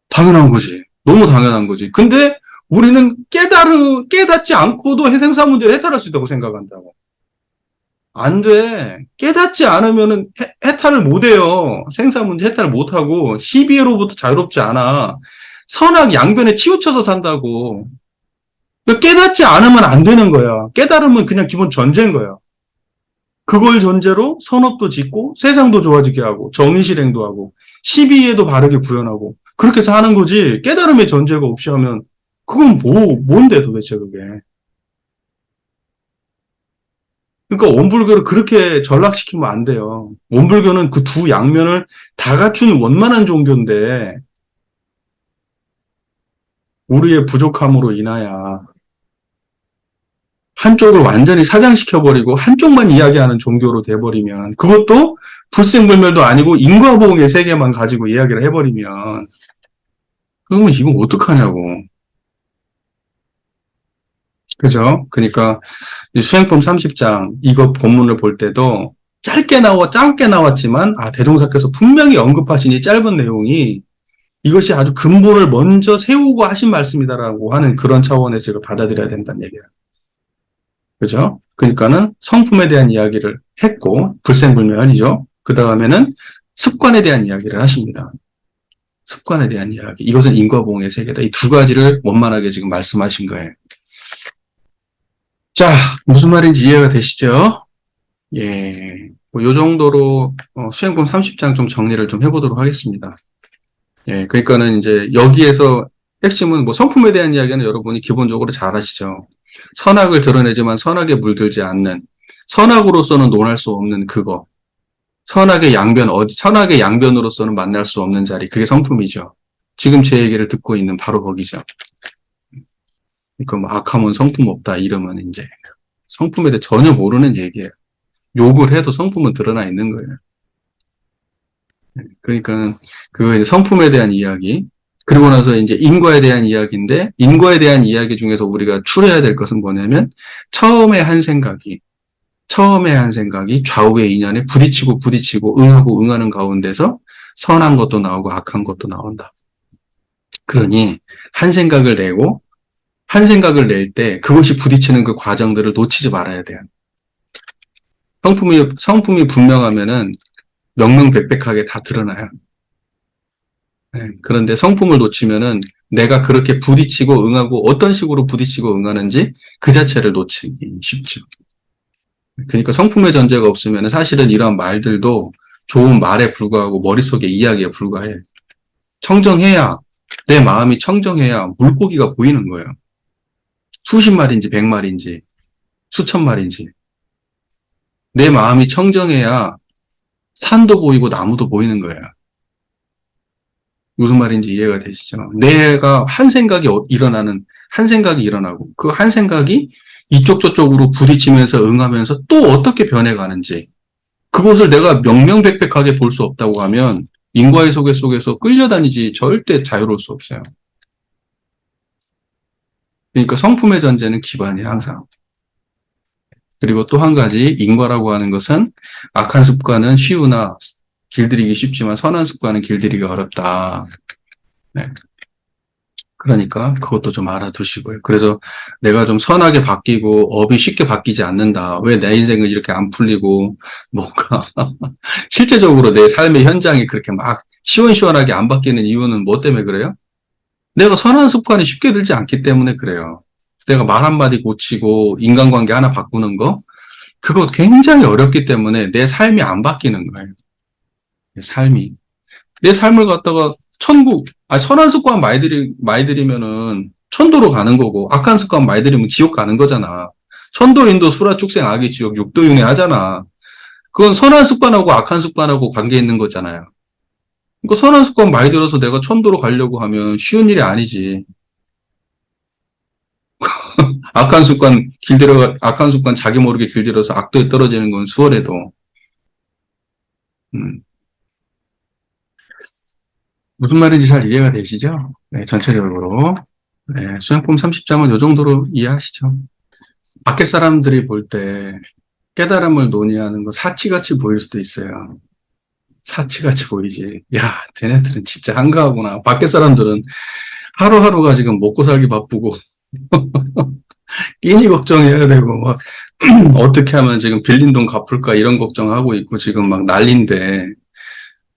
당연한 거지. 너무 당연한 거지. 근데 우리는 깨닫지 않고도 생사 문제를 해탈할 수 있다고 생각한다고. 안 돼. 깨닫지 않으면은 해탈을 못 해요. 생사 문제 해탈을 못 하고 시비로부터 자유롭지 않아. 선악 양변에 치우쳐서 산다고. 깨닫지 않으면 안 되는 거야. 깨달으면 그냥 기본 전제인 거야. 그걸 전제로 선업도 짓고 세상도 좋아지게 하고 정의 실행도 하고 시비에도 바르게 구현하고 그렇게 사는 거지. 깨달음의 전제가 없이 하면 그건 뭔데 도대체 그게. 그러니까 원불교를 그렇게 전락시키면 안 돼요. 원불교는 그 두 양면을 다 갖춘 원만한 종교인데 우리의 부족함으로 인하여 한쪽을 완전히 사장시켜버리고 한쪽만 이야기하는 종교로 돼버리면 그것도 불생불멸도 아니고 인과보응의 세계만 가지고 이야기를 해버리면 그러면 이건 어떡하냐고. 그죠? 그러니까 수행품 30장 이거 본문을 볼 때도 짧게 나왔지만 대종사께서 분명히 언급하신 이 짧은 내용이 이것이 아주 근본을 먼저 세우고 하신 말씀이다라고 하는 그런 차원에서 이걸 받아들여야 된다는 얘기예요. 그죠? 그러니까는 성품에 대한 이야기를 했고 불생불멸이죠. 그 다음에는 습관에 대한 이야기를 하십니다. 습관에 대한 이야기. 이것은 인과보응의 세계다. 이 두 가지를 원만하게 지금 말씀하신 거예요. 자, 무슨 말인지 이해가 되시죠? 예. 요 정도로 수행품 30장 좀 정리를 좀 해보도록 하겠습니다. 예. 그러니까는 이제 여기에서 핵심은 성품에 대한 이야기는 여러분이 기본적으로 잘 아시죠. 선악을 드러내지만 선악에 물들지 않는, 선악으로서는 논할 수 없는 그거. 선악의 양변으로서는 만날 수 없는 자리. 그게 성품이죠. 지금 제 얘기를 듣고 있는 바로 거기죠. 그러니까 악하면 성품 없다. 이러면 이제 성품에 대해 전혀 모르는 얘기예요. 욕을 해도 성품은 드러나 있는 거예요. 그러니까 그 성품에 대한 이야기. 그리고 나서 이제 인과에 대한 이야기인데, 인과에 대한 이야기 중에서 우리가 추려야 될 것은 뭐냐면, 처음에 한 생각이 좌우의 인연에 부딪히고 응하고 응하는 가운데서 선한 것도 나오고 악한 것도 나온다. 그러니 한 생각을 낼 때 그것이 부딪히는 그 과정들을 놓치지 말아야 돼요. 성품이 분명하면은 명명백백하게 다 드러나요. 네, 그런데 성품을 놓치면은 내가 그렇게 부딪히고 응하고 어떤 식으로 부딪히고 응하는지 그 자체를 놓치기 쉽죠. 그러니까 성품의 전제가 없으면 사실은 이런 말들도 좋은 말에 불과하고 머릿속에 이야기에 불과해. 청정해야, 내 마음이 청정해야 물고기가 보이는 거예요. 수십 마리인지 100마리인지 수천 마리인지. 내 마음이 청정해야 산도 보이고 나무도 보이는 거예요. 무슨 말인지 이해가 되시죠? 내가 한 생각이 일어나고 그 한 생각이 이쪽 저쪽으로 부딪히면서 응하면서 또 어떻게 변해가는지 그것을 내가 명명백백하게 볼 수 없다고 하면 인과의 세계 속에서 끌려다니지 절대 자유로울 수 없어요. 그러니까 성품의 전제는 기반이에요, 항상. 그리고 또 한 가지 인과라고 하는 것은 악한 습관은 쉬우나 길들이기 쉽지만 선한 습관은 길들이기 어렵다. 네. 그러니까 그것도 좀 알아두시고요. 그래서 내가 좀 선하게 바뀌고 업이 쉽게 바뀌지 않는다. 왜 내 인생은 이렇게 안 풀리고 뭔가 실제적으로 내 삶의 현장이 그렇게 막 시원시원하게 안 바뀌는 이유는 뭐 때문에 그래요? 내가 선한 습관이 쉽게 들지 않기 때문에 그래요. 내가 말 한마디 고치고 인간관계 하나 바꾸는 거 그거 굉장히 어렵기 때문에 내 삶이 안 바뀌는 거예요. 내 삶을 갖다가 선한 습관 많이 들이면은 천도로 가는 거고, 악한 습관 많이 들이면 지옥 가는 거잖아. 천도인도 수라 축생 악의 지옥 육도윤회 하잖아. 그건 선한 습관하고 악한 습관하고 관계 있는 거잖아요. 그러니까 선한 습관 많이 들어서 내가 천도로 가려고 하면 쉬운 일이 아니지. 악한 습관 자기 모르게 길들여서 악도에 떨어지는 건 수월해도, 음, 무슨 말인지 잘 이해가 되시죠? 네, 전체적으로. 네, 수행품 30장은 이 정도로 이해하시죠? 밖에 사람들이 볼 때 깨달음을 논의하는 거 사치같이 보일 수도 있어요. 사치같이 보이지. 야, 쟤네들은 진짜 한가하구나. 밖에 사람들은 하루하루가 지금 먹고 살기 바쁘고, 끼니 걱정해야 되고, 막, 어떻게 하면 지금 빌린 돈 갚을까 이런 걱정하고 있고 지금 막 난린데,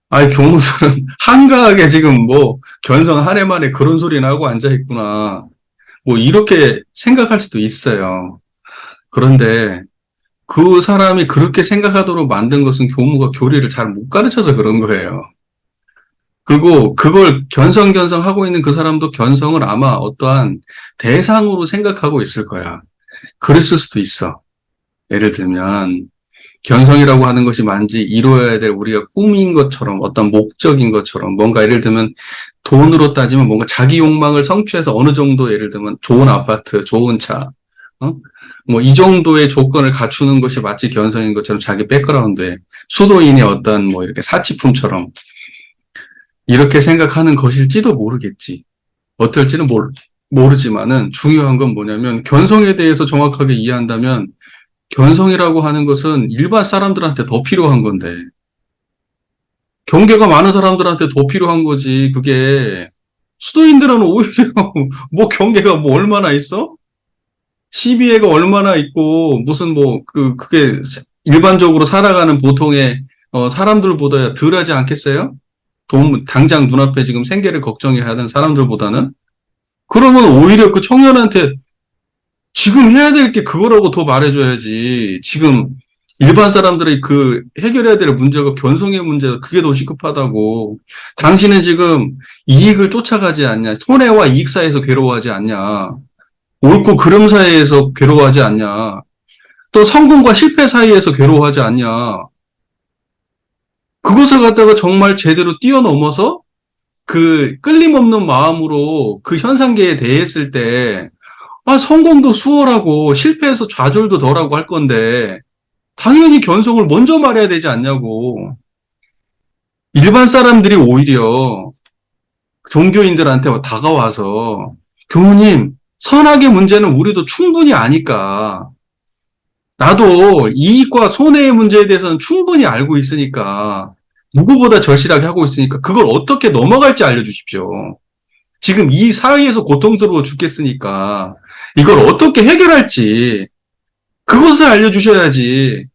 아이, 교무들은 한가하게 지금 뭐, 견성 한 해 만에 그런 소리나 하고 앉아있구나. 뭐, 이렇게 생각할 수도 있어요. 그런데, 그 사람이 그렇게 생각하도록 만든 것은 교무가 교리를 잘 못 가르쳐서 그런 거예요. 그리고 그걸 견성하고 있는 그 사람도 견성을 아마 어떠한 대상으로 생각하고 있을 거야. 그랬을 수도 있어. 예를 들면, 견성이라고 하는 것이 만지 이루어야 될 우리가 꿈인 것처럼 어떤 목적인 것처럼 뭔가 예를 들면 돈으로 따지면 뭔가 자기 욕망을 성취해서 어느 정도 예를 들면 좋은 아파트, 좋은 차, 뭐 이 정도의 조건을 갖추는 것이 마치 견성인 것처럼 자기 백그라운드에 수도인의 어떤 뭐 이렇게 사치품처럼 이렇게 생각하는 것일지도 모르겠지. 어떨지는 모르지만은 중요한 건 뭐냐면 견성에 대해서 정확하게 이해한다면 견성이라고 하는 것은 일반 사람들한테 더 필요한 건데 경계가 많은 사람들한테 더 필요한 거지. 그게 수도인들은 오히려 뭐 경계가 뭐 얼마나 있어? 시비애가 얼마나 있고 무슨 뭐 그게 일반적으로 살아가는 보통의 사람들보다 덜하지 않겠어요? 당장 눈앞에 지금 생계를 걱정해야 하는 사람들보다는 그러면 오히려 그 청년한테 지금 해야 될 게 그거라고 더 말해줘야지. 지금 일반 사람들이 그 해결해야 될 문제가 견성의 문제가 그게 더 시급하다고. 당신은 지금 이익을 쫓아가지 않냐. 손해와 이익 사이에서 괴로워하지 않냐. 옳고 그름 사이에서 괴로워하지 않냐. 또 성공과 실패 사이에서 괴로워하지 않냐. 그것을 갖다가 정말 제대로 뛰어넘어서 그 끌림없는 마음으로 그 현상계에 대했을 때, 아, 성공도 수월하고 실패해서 좌절도 덜하고 할 건데, 당연히 견성을 먼저 말해야 되지 않냐고. 일반 사람들이 오히려 종교인들한테 다가와서, 교무님, 선악의 문제는 우리도 충분히 아니까, 나도 이익과 손해의 문제에 대해서는 충분히 알고 있으니까, 누구보다 절실하게 하고 있으니까, 그걸 어떻게 넘어갈지 알려주십시오. 지금 이 사회에서 고통스러워 죽겠으니까, 이걸 어떻게 해결할지, 그것을 알려주셔야지.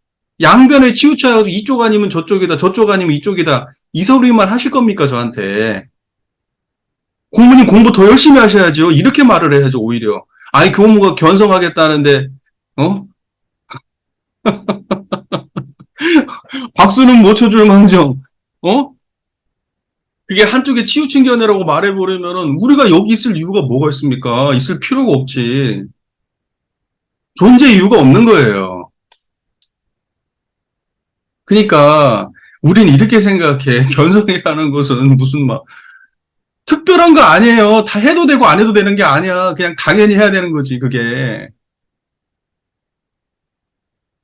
양변에 치우쳐가지고 이쪽 아니면 저쪽이다, 저쪽 아니면 이쪽이다. 이 소리만 하실 겁니까, 저한테? 공부님 공부 더 열심히 하셔야죠. 이렇게 말을 해야죠, 오히려. 아이, 교무가 견성하겠다는데, 어? 박수는 못 쳐줄 망정, 어? 그게 한쪽에 치우친 견해라고 말해버리면은 우리가 여기 있을 이유가 뭐가 있습니까? 있을 필요가 없지. 존재 이유가 없는 거예요. 그러니까 우린 이렇게 생각해. 견성이라는 것은 무슨 막 특별한 거 아니에요. 다 해도 되고 안 해도 되는 게 아니야. 그냥 당연히 해야 되는 거지, 그게.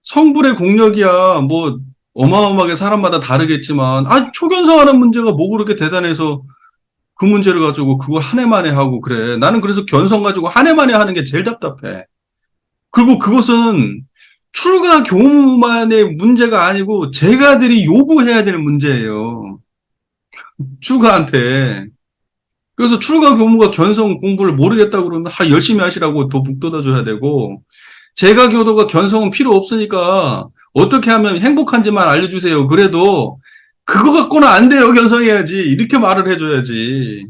성불의 공력이야. 뭐 어마어마하게 사람마다 다르겠지만 초견성하는 문제가 뭐 그렇게 대단해서 그 문제를 가지고 그걸 한 해 만에 하고 그래. 나는 그래서 견성 가지고 한 해 만에 하는 게 제일 답답해. 그리고 그것은 출가 교무만의 문제가 아니고 제가들이 요구해야 될 문제예요. 출가한테. 그래서 출가 교무가 견성 공부를 모르겠다고 그러면 열심히 하시라고 더 북돋아줘야 되고 제가 교도가 견성은 필요 없으니까 어떻게 하면 행복한지만 알려주세요. 그래도 그거 갖고는 안 돼요. 견성해야지. 이렇게 말을 해줘야지.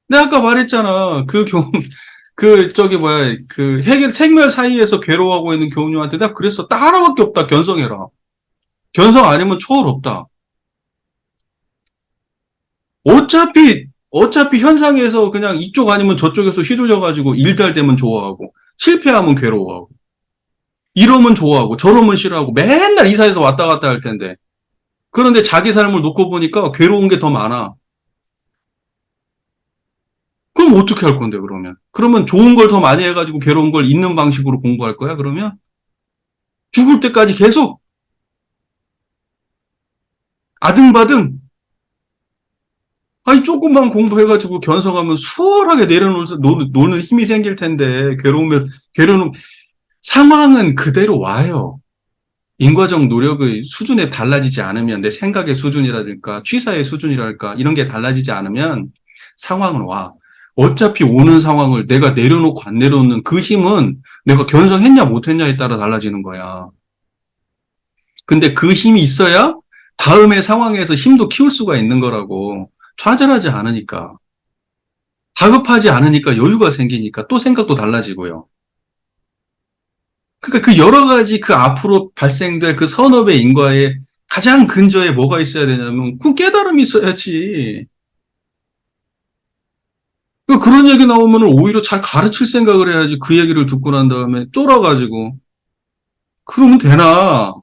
내가 아까 말했잖아. 생멸 사이에서 괴로워하고 있는 교우님한테 내가 그랬어. 딱 하나밖에 없다. 견성해라. 견성 아니면 초월 없다. 어차피 현상에서 그냥 이쪽 아니면 저쪽에서 휘둘려가지고 일 잘 되면 좋아하고, 실패하면 괴로워하고, 이러면 좋아하고, 저러면 싫어하고, 맨날 이사해서 왔다 갔다 할 텐데. 그런데 자기 삶을 놓고 보니까 괴로운 게 더 많아. 그럼 어떻게 할 건데, 그러면? 그러면 좋은 걸 더 많이 해가지고 괴로운 걸 잊는 방식으로 공부할 거야, 그러면? 죽을 때까지 계속 아등바등. 아니, 조금만 공부해가지고 견성하면 수월하게 내려놓는 노는 힘이 생길 텐데, 괴로우면, 상황은 그대로 와요. 인과적 노력의 수준에 달라지지 않으면, 내 생각의 수준이라든가, 취사의 수준이랄까, 이런 게 달라지지 않으면 상황은 와. 어차피 오는 상황을 내가 내려놓고 안 내려놓는 그 힘은 내가 견성했냐 못했냐에 따라 달라지는 거야. 근데 그 힘이 있어야 다음의 상황에서 힘도 키울 수가 있는 거라고. 좌절하지 않으니까. 다급하지 않으니까 여유가 생기니까 또 생각도 달라지고요. 그러니까 그 여러 가지 그 앞으로 발생될 그 선업의 인과에 가장 근저에 뭐가 있어야 되냐면 그 깨달음이 있어야지. 그런 얘기 나오면 오히려 잘 가르칠 생각을 해야지. 그 얘기를 듣고 난 다음에 쫄아가지고 그러면 되나?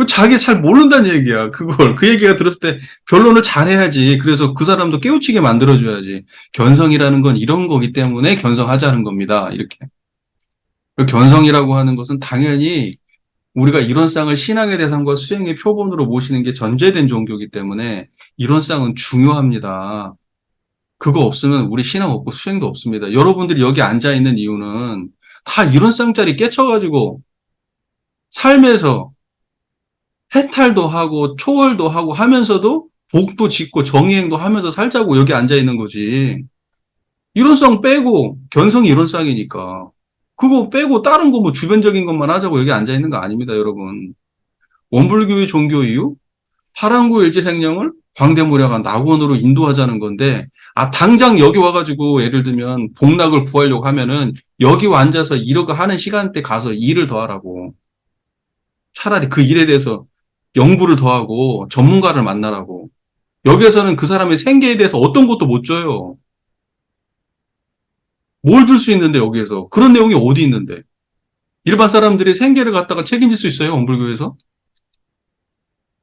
자기 잘 모른다는 얘기야. 그 얘기가 들었을 때 변론을 잘 해야지. 그래서 그 사람도 깨우치게 만들어줘야지. 견성이라는 건 이런 거기 때문에 견성하자는 겁니다. 이렇게. 견성이라고 하는 것은 당연히 우리가 이론상을 신앙의 대상과 수행의 표본으로 모시는 게 전제된 종교이기 때문에 이론상은 중요합니다. 그거 없으면 우리 신앙 없고 수행도 없습니다. 여러분들이 여기 앉아 있는 이유는 다 이론상짜리 깨쳐가지고 삶에서 해탈도 하고 초월도 하고 하면서도 복도 짓고 정의행도 하면서 살자고 여기 앉아 있는 거지. 이론상 빼고 견성이 이론상이니까 그거 빼고 다른 거 뭐 주변적인 것만 하자고 여기 앉아 있는 거 아닙니다, 여러분. 원불교의 종교 이유? 파랑구 일제생명을 광대무량한 낙원으로 인도하자는 건데, 당장 여기 와가지고 예를 들면 복락을 구하려고 하면은 여기 앉아서 이러고 하는 시간대 가서 일을 더 하라고. 차라리 그 일에 대해서 연구를 더 하고 전문가를 만나라고. 여기에서는 그 사람의 생계에 대해서 어떤 것도 못 줘요. 뭘 줄 수 있는데 여기에서. 그런 내용이 어디 있는데. 일반 사람들이 생계를 갖다가 책임질 수 있어요, 원불교에서?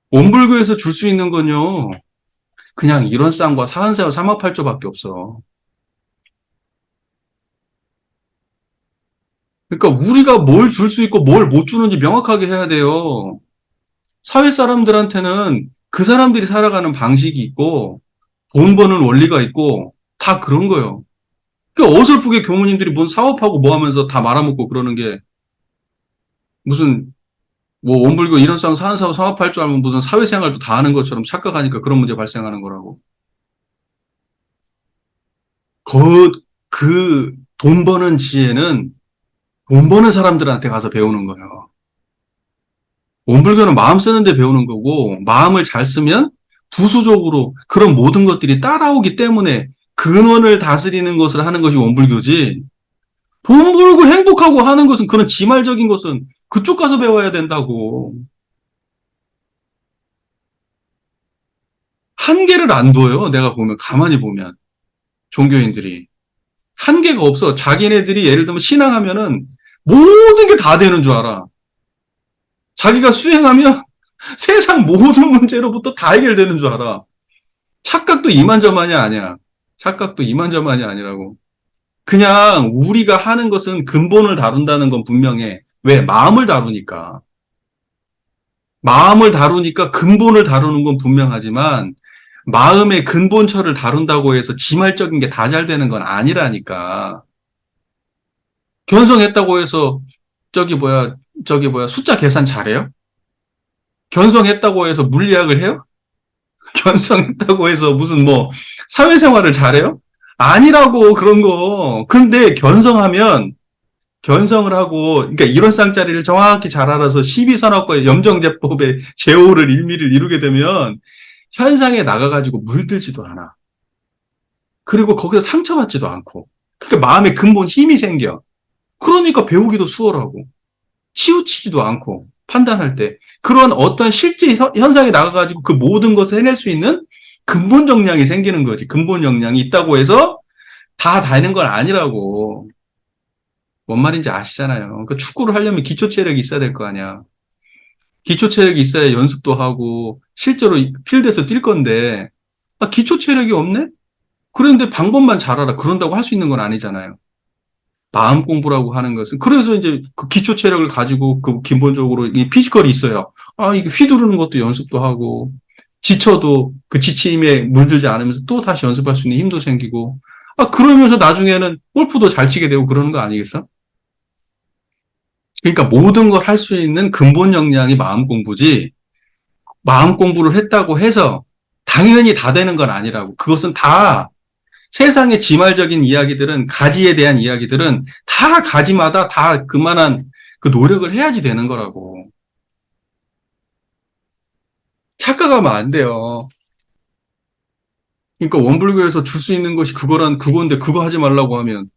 원불교에서 줄 수 있는 건요. 그냥 일원상과 사한사와 삼합팔조밖에 없어. 그러니까 우리가 뭘 줄 수 있고 뭘 못 주는지 명확하게 해야 돼요. 사회 사람들한테는 그 사람들이 살아가는 방식이 있고 돈 버는 원리가 있고 다 그런 거예요. 그러니까 어설프게 교무님들이 뭔 사업하고 뭐 하면서 다 말아먹고 그러는 게 무슨 뭐 원불교 일원상 사한사와 삼합팔조 하면 무슨 사회생활도 다 하는 것처럼 착각하니까 그런 문제 발생하는 거라고. 그 돈 버는 지혜는 돈 버는 사람들한테 가서 배우는 거예요. 원불교는 마음 쓰는데 배우는 거고, 마음을 잘 쓰면 부수적으로 그런 모든 것들이 따라오기 때문에 근원을 다스리는 것을 하는 것이 원불교지, 돈 벌고 행복하고 하는 것은 그런 지말적인 것은 그쪽 가서 배워야 된다고. 한계를 안 둬요. 내가 보면, 가만히 보면. 종교인들이. 한계가 없어. 자기네들이 예를 들면 신앙하면은 모든 게 다 되는 줄 알아. 자기가 수행하면 세상 모든 문제로부터 다 해결되는 줄 알아. 착각도 이만저만이 아니야. 착각도 이만저만이 아니라고. 그냥 우리가 하는 것은 근본을 다룬다는 건 분명해. 왜? 마음을 다루니까. 마음을 다루니까 근본을 다루는 건 분명하지만 마음의 근본처를 다룬다고 해서 지말적인 게 다 잘 되는 건 아니라니까. 견성했다고 해서 저기 뭐야 숫자 계산 잘해요? 견성했다고 해서 물리학을 해요? 견성했다고 해서 무슨 뭐 사회생활을 잘해요? 아니라고 그런 거. 근데 견성을 하고 그러니까 이론상짜리를 정확히 잘 알아서 십이선악과의 염정제법의 제호를 일미를 이루게 되면 현상에 나가가지고 물들지도 않아. 그리고 거기서 상처받지도 않고. 그러니까 마음의 근본 힘이 생겨. 그러니까 배우기도 수월하고 치우치지도 않고 판단할 때 그런 어떤 실제 현상에 나가가지고 그 모든 것을 해낼 수 있는 근본 역량이 생기는 거지. 근본 역량이 있다고 해서 다 되는 건 아니라고. 뭔 말인지 아시잖아요. 그러니까 축구를 하려면 기초 체력이 있어야 될 거 아니야. 기초 체력이 있어야 연습도 하고 실제로 필드에서 뛸 건데 기초 체력이 없네? 그런데 방법만 잘 알아. 그런다고 할 수 있는 건 아니잖아요. 마음 공부라고 하는 것은. 그래서 이제 그 기초 체력을 가지고 그 기본적으로 이 피지컬이 있어요. 아, 이게 휘두르는 것도 연습도 하고, 지쳐도 그 지침에 물들지 않으면서 또 다시 연습할 수 있는 힘도 생기고, 아, 그러면서 나중에는 골프도 잘 치게 되고 그러는 거 아니겠어? 그러니까 모든 걸 할 수 있는 근본 역량이 마음 공부지, 마음 공부를 했다고 해서 당연히 다 되는 건 아니라고. 그것은 다 세상의 지말적인 이야기들은, 가지에 대한 이야기들은 다 가지마다 다 그만한 그 노력을 해야지 되는 거라고. 착각하면 안 돼요. 그러니까 원불교에서 줄 수 있는 것이 그건데 그거 하지 말라고 하면,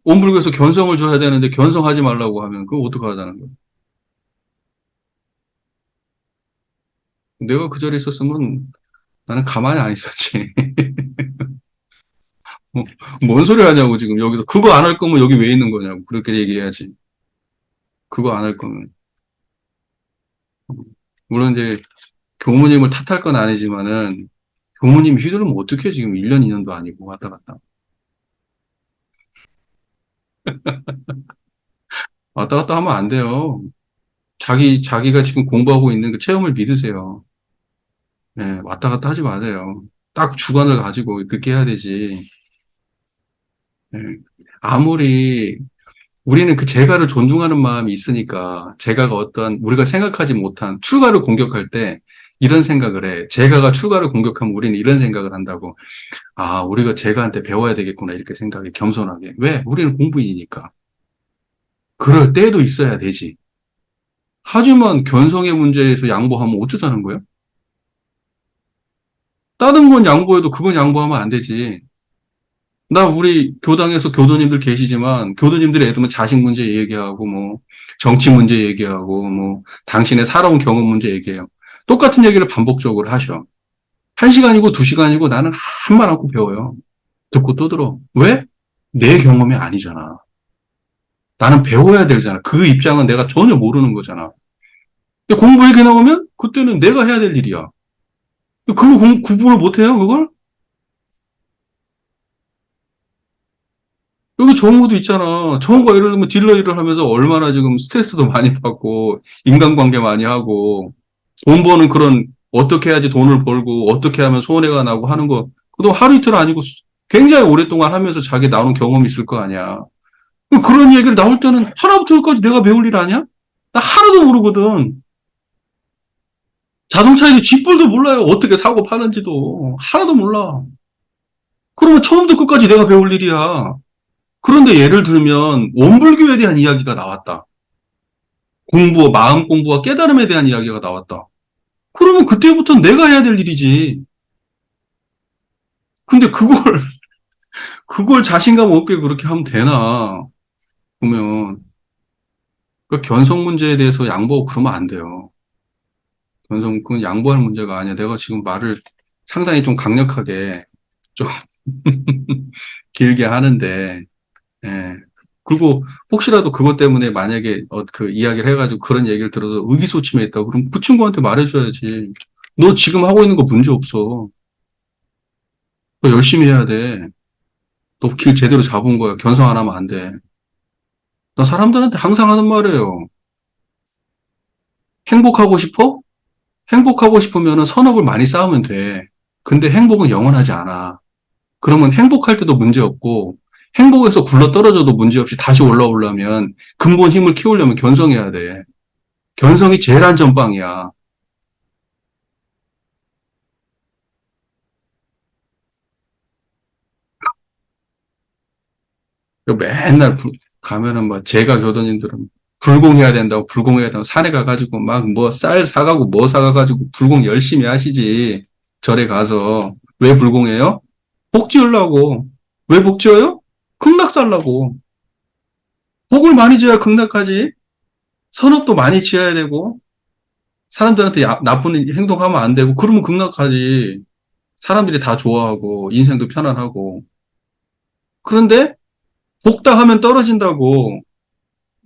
원불교에서 견성을 줘야 되는데 견성하지 말라고 하면 그거 어떡하자는 거야. 내가 그 자리에 있었으면 나는 가만히 안 있었지. 뭔 소리 하냐고 지금 여기서. 그거 안 할 거면 여기 왜 있는 거냐고. 그렇게 얘기해야지. 그거 안 할 거면. 물론 이제 교무님을 탓할 건 아니지만은, 교무님이 휘두르면 어떻게 지금 1년, 2년도 아니고 왔다 갔다. 왔다 갔다 하면 안 돼요. 자기가 지금 공부하고 있는 그 체험을 믿으세요. 예, 왔다 갔다 하지 마세요. 딱 주관을 가지고 그렇게 해야 되지. 예. 아무리 우리는 그 재가를 존중하는 마음이 있으니까, 재가가 어떠한 우리가 생각하지 못한 출가를 공격할 때 이런 생각을 해. 재가가 출가를 공격하면 우리는 이런 생각을 한다고. 아, 우리가 재가한테 배워야 되겠구나. 이렇게 생각해. 겸손하게. 왜? 우리는 공부인이니까. 그럴 때도 있어야 되지. 하지만 견성의 문제에서 양보하면 어쩌자는 거예요? 다른 건 양보해도 그건 양보하면 안 되지. 나 우리 교당에서 교도님들 계시지만, 교도님들이 예를 들면 자식 문제 얘기하고 뭐 정치 문제 얘기하고 뭐 당신의 살아온 경험 문제 얘기해요. 똑같은 얘기를 반복적으로 하셔. 1시간이고 2시간이고 나는 한말 않고 배워요. 듣고 또 들어. 왜? 내 경험이 아니잖아. 나는 배워야 되잖아. 그 입장은 내가 전혀 모르는 거잖아. 근데 공부 얘기 나오면 그때는 내가 해야 될 일이야. 그거 구분을 못 해요, 그걸? 여기 정우도 있잖아. 정우가 예를 들면 딜러 일을 하면서 얼마나 지금 스트레스도 많이 받고, 인간관계 많이 하고, 돈 버는 그런, 어떻게 해야지 돈을 벌고, 어떻게 하면 손해가 나고 하는 거, 그도 하루 이틀 아니고 굉장히 오랫동안 하면서 자기 나눈 경험이 있을 거 아니야. 그런 얘기를 나올 때는 하나부터 열까지 내가 배울 일 아니야? 나 하나도 모르거든. 자동차에서 쥐뿔도 몰라요. 어떻게 사고 파는지도. 하나도 몰라. 그러면 처음부터 끝까지 내가 배울 일이야. 그런데 예를 들면 원불교에 대한 이야기가 나왔다. 마음 공부와 깨달음에 대한 이야기가 나왔다. 그러면 그때부터 내가 해야 될 일이지. 근데 그걸 자신감 없게 그렇게 하면 되나? 보면, 그 견성 문제에 대해서 양보하고 그러면 안 돼요. 그건 양보할 문제가 아니야. 내가 지금 말을 상당히 좀 강력하게, 좀 길게 하는데, 예. 그리고 혹시라도 그것 때문에 만약에 그 이야기를 해가지고 그런 얘기를 들어서 의기소침해 있다고 그럼 그 친구한테 말해줘야지. 너 지금 하고 있는 거 문제 없어. 너 열심히 해야 돼. 너 길 제대로 잡은 거야. 견성 안 하면 안 돼. 나 사람들한테 항상 하는 말이에요. 행복하고 싶어? 행복하고 싶으면 선업을 많이 쌓으면 돼. 근데 행복은 영원하지 않아. 그러면 행복할 때도 문제 없고 행복에서 굴러 떨어져도 문제 없이 다시 올라오려면 근본 힘을 키우려면 견성해야 돼. 견성이 제일 안전빵이야. 맨날 가면은 막 제가 교도님들은 불공해야 된다고 불공해야 된다고 산에 가가지고 막 뭐 쌀 사가고 뭐 사가가지고 불공 열심히 하시지. 절에 가서 왜 불공해요? 복 지으려고. 왜 복 지어요? 극락 살라고. 복을 많이 지어야 극락하지. 선업도 많이 지어야 되고 사람들한테 나쁜 행동하면 안 되고 그러면 극락하지. 사람들이 다 좋아하고 인생도 편안하고. 그런데 복다 하면 떨어진다고.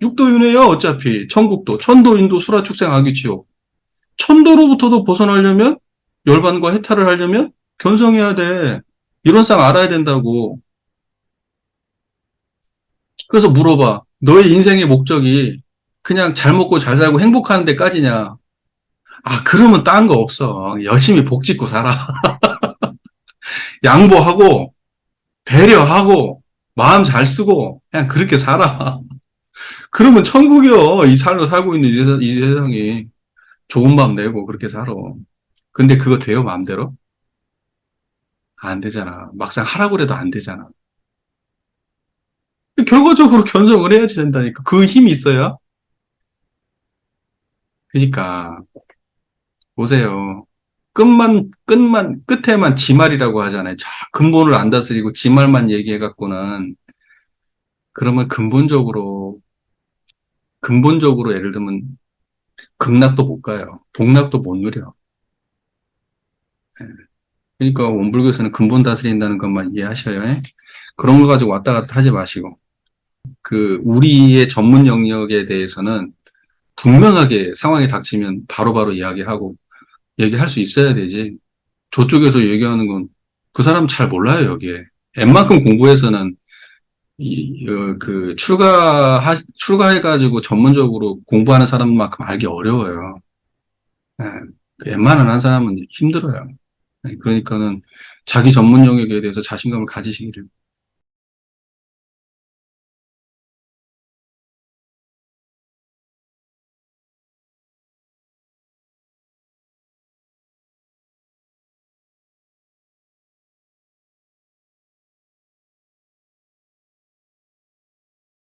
육도윤회야 어차피 천국도 천도인도 수라축생 아귀지옥 천도로부터도 벗어나려면 열반과 해탈을 하려면 견성해야 돼. 이론상 알아야 된다고. 그래서 물어봐. 너의 인생의 목적이 그냥 잘 먹고 잘 살고 행복한 데까지냐? 아, 그러면 딴 거 없어. 열심히 복 짓고 살아. 양보하고, 배려하고, 마음 잘 쓰고, 그냥 그렇게 살아. 그러면 천국이요. 이 삶을 살고 있는 이 세상이. 좋은 맘 내고 그렇게 살아. 근데 그거 돼요, 마음대로? 안 되잖아. 막상 하라고 해도 안 되잖아. 결과적으로 견성을 해야지 된다니까. 그 힘이 있어야. 그러니까, 보세요. 끝에만 지말이라고 하잖아요. 자, 근본을 안 다스리고 지말만 얘기해갖고는, 그러면 근본적으로 예를 들면, 극락도 못 가요. 복락도 못 누려. 예. 그러니까 원불교에서는 근본 다스린다는 것만 이해하셔요. 예? 그런 거 가지고 왔다 갔다 하지 마시고. 우리의 전문 영역에 대해서는 분명하게 상황이 닥치면 바로바로 이야기하고, 얘기할 수 있어야 되지. 저쪽에서 얘기하는 건 그 사람 잘 몰라요, 여기에. 웬만큼 공부해서는 출가해가지고 전문적으로 공부하는 사람만큼 알기 어려워요. 예, 웬만한 사람은 힘들어요. 예, 그러니까는 자기 전문 영역에 대해서 자신감을 가지시기를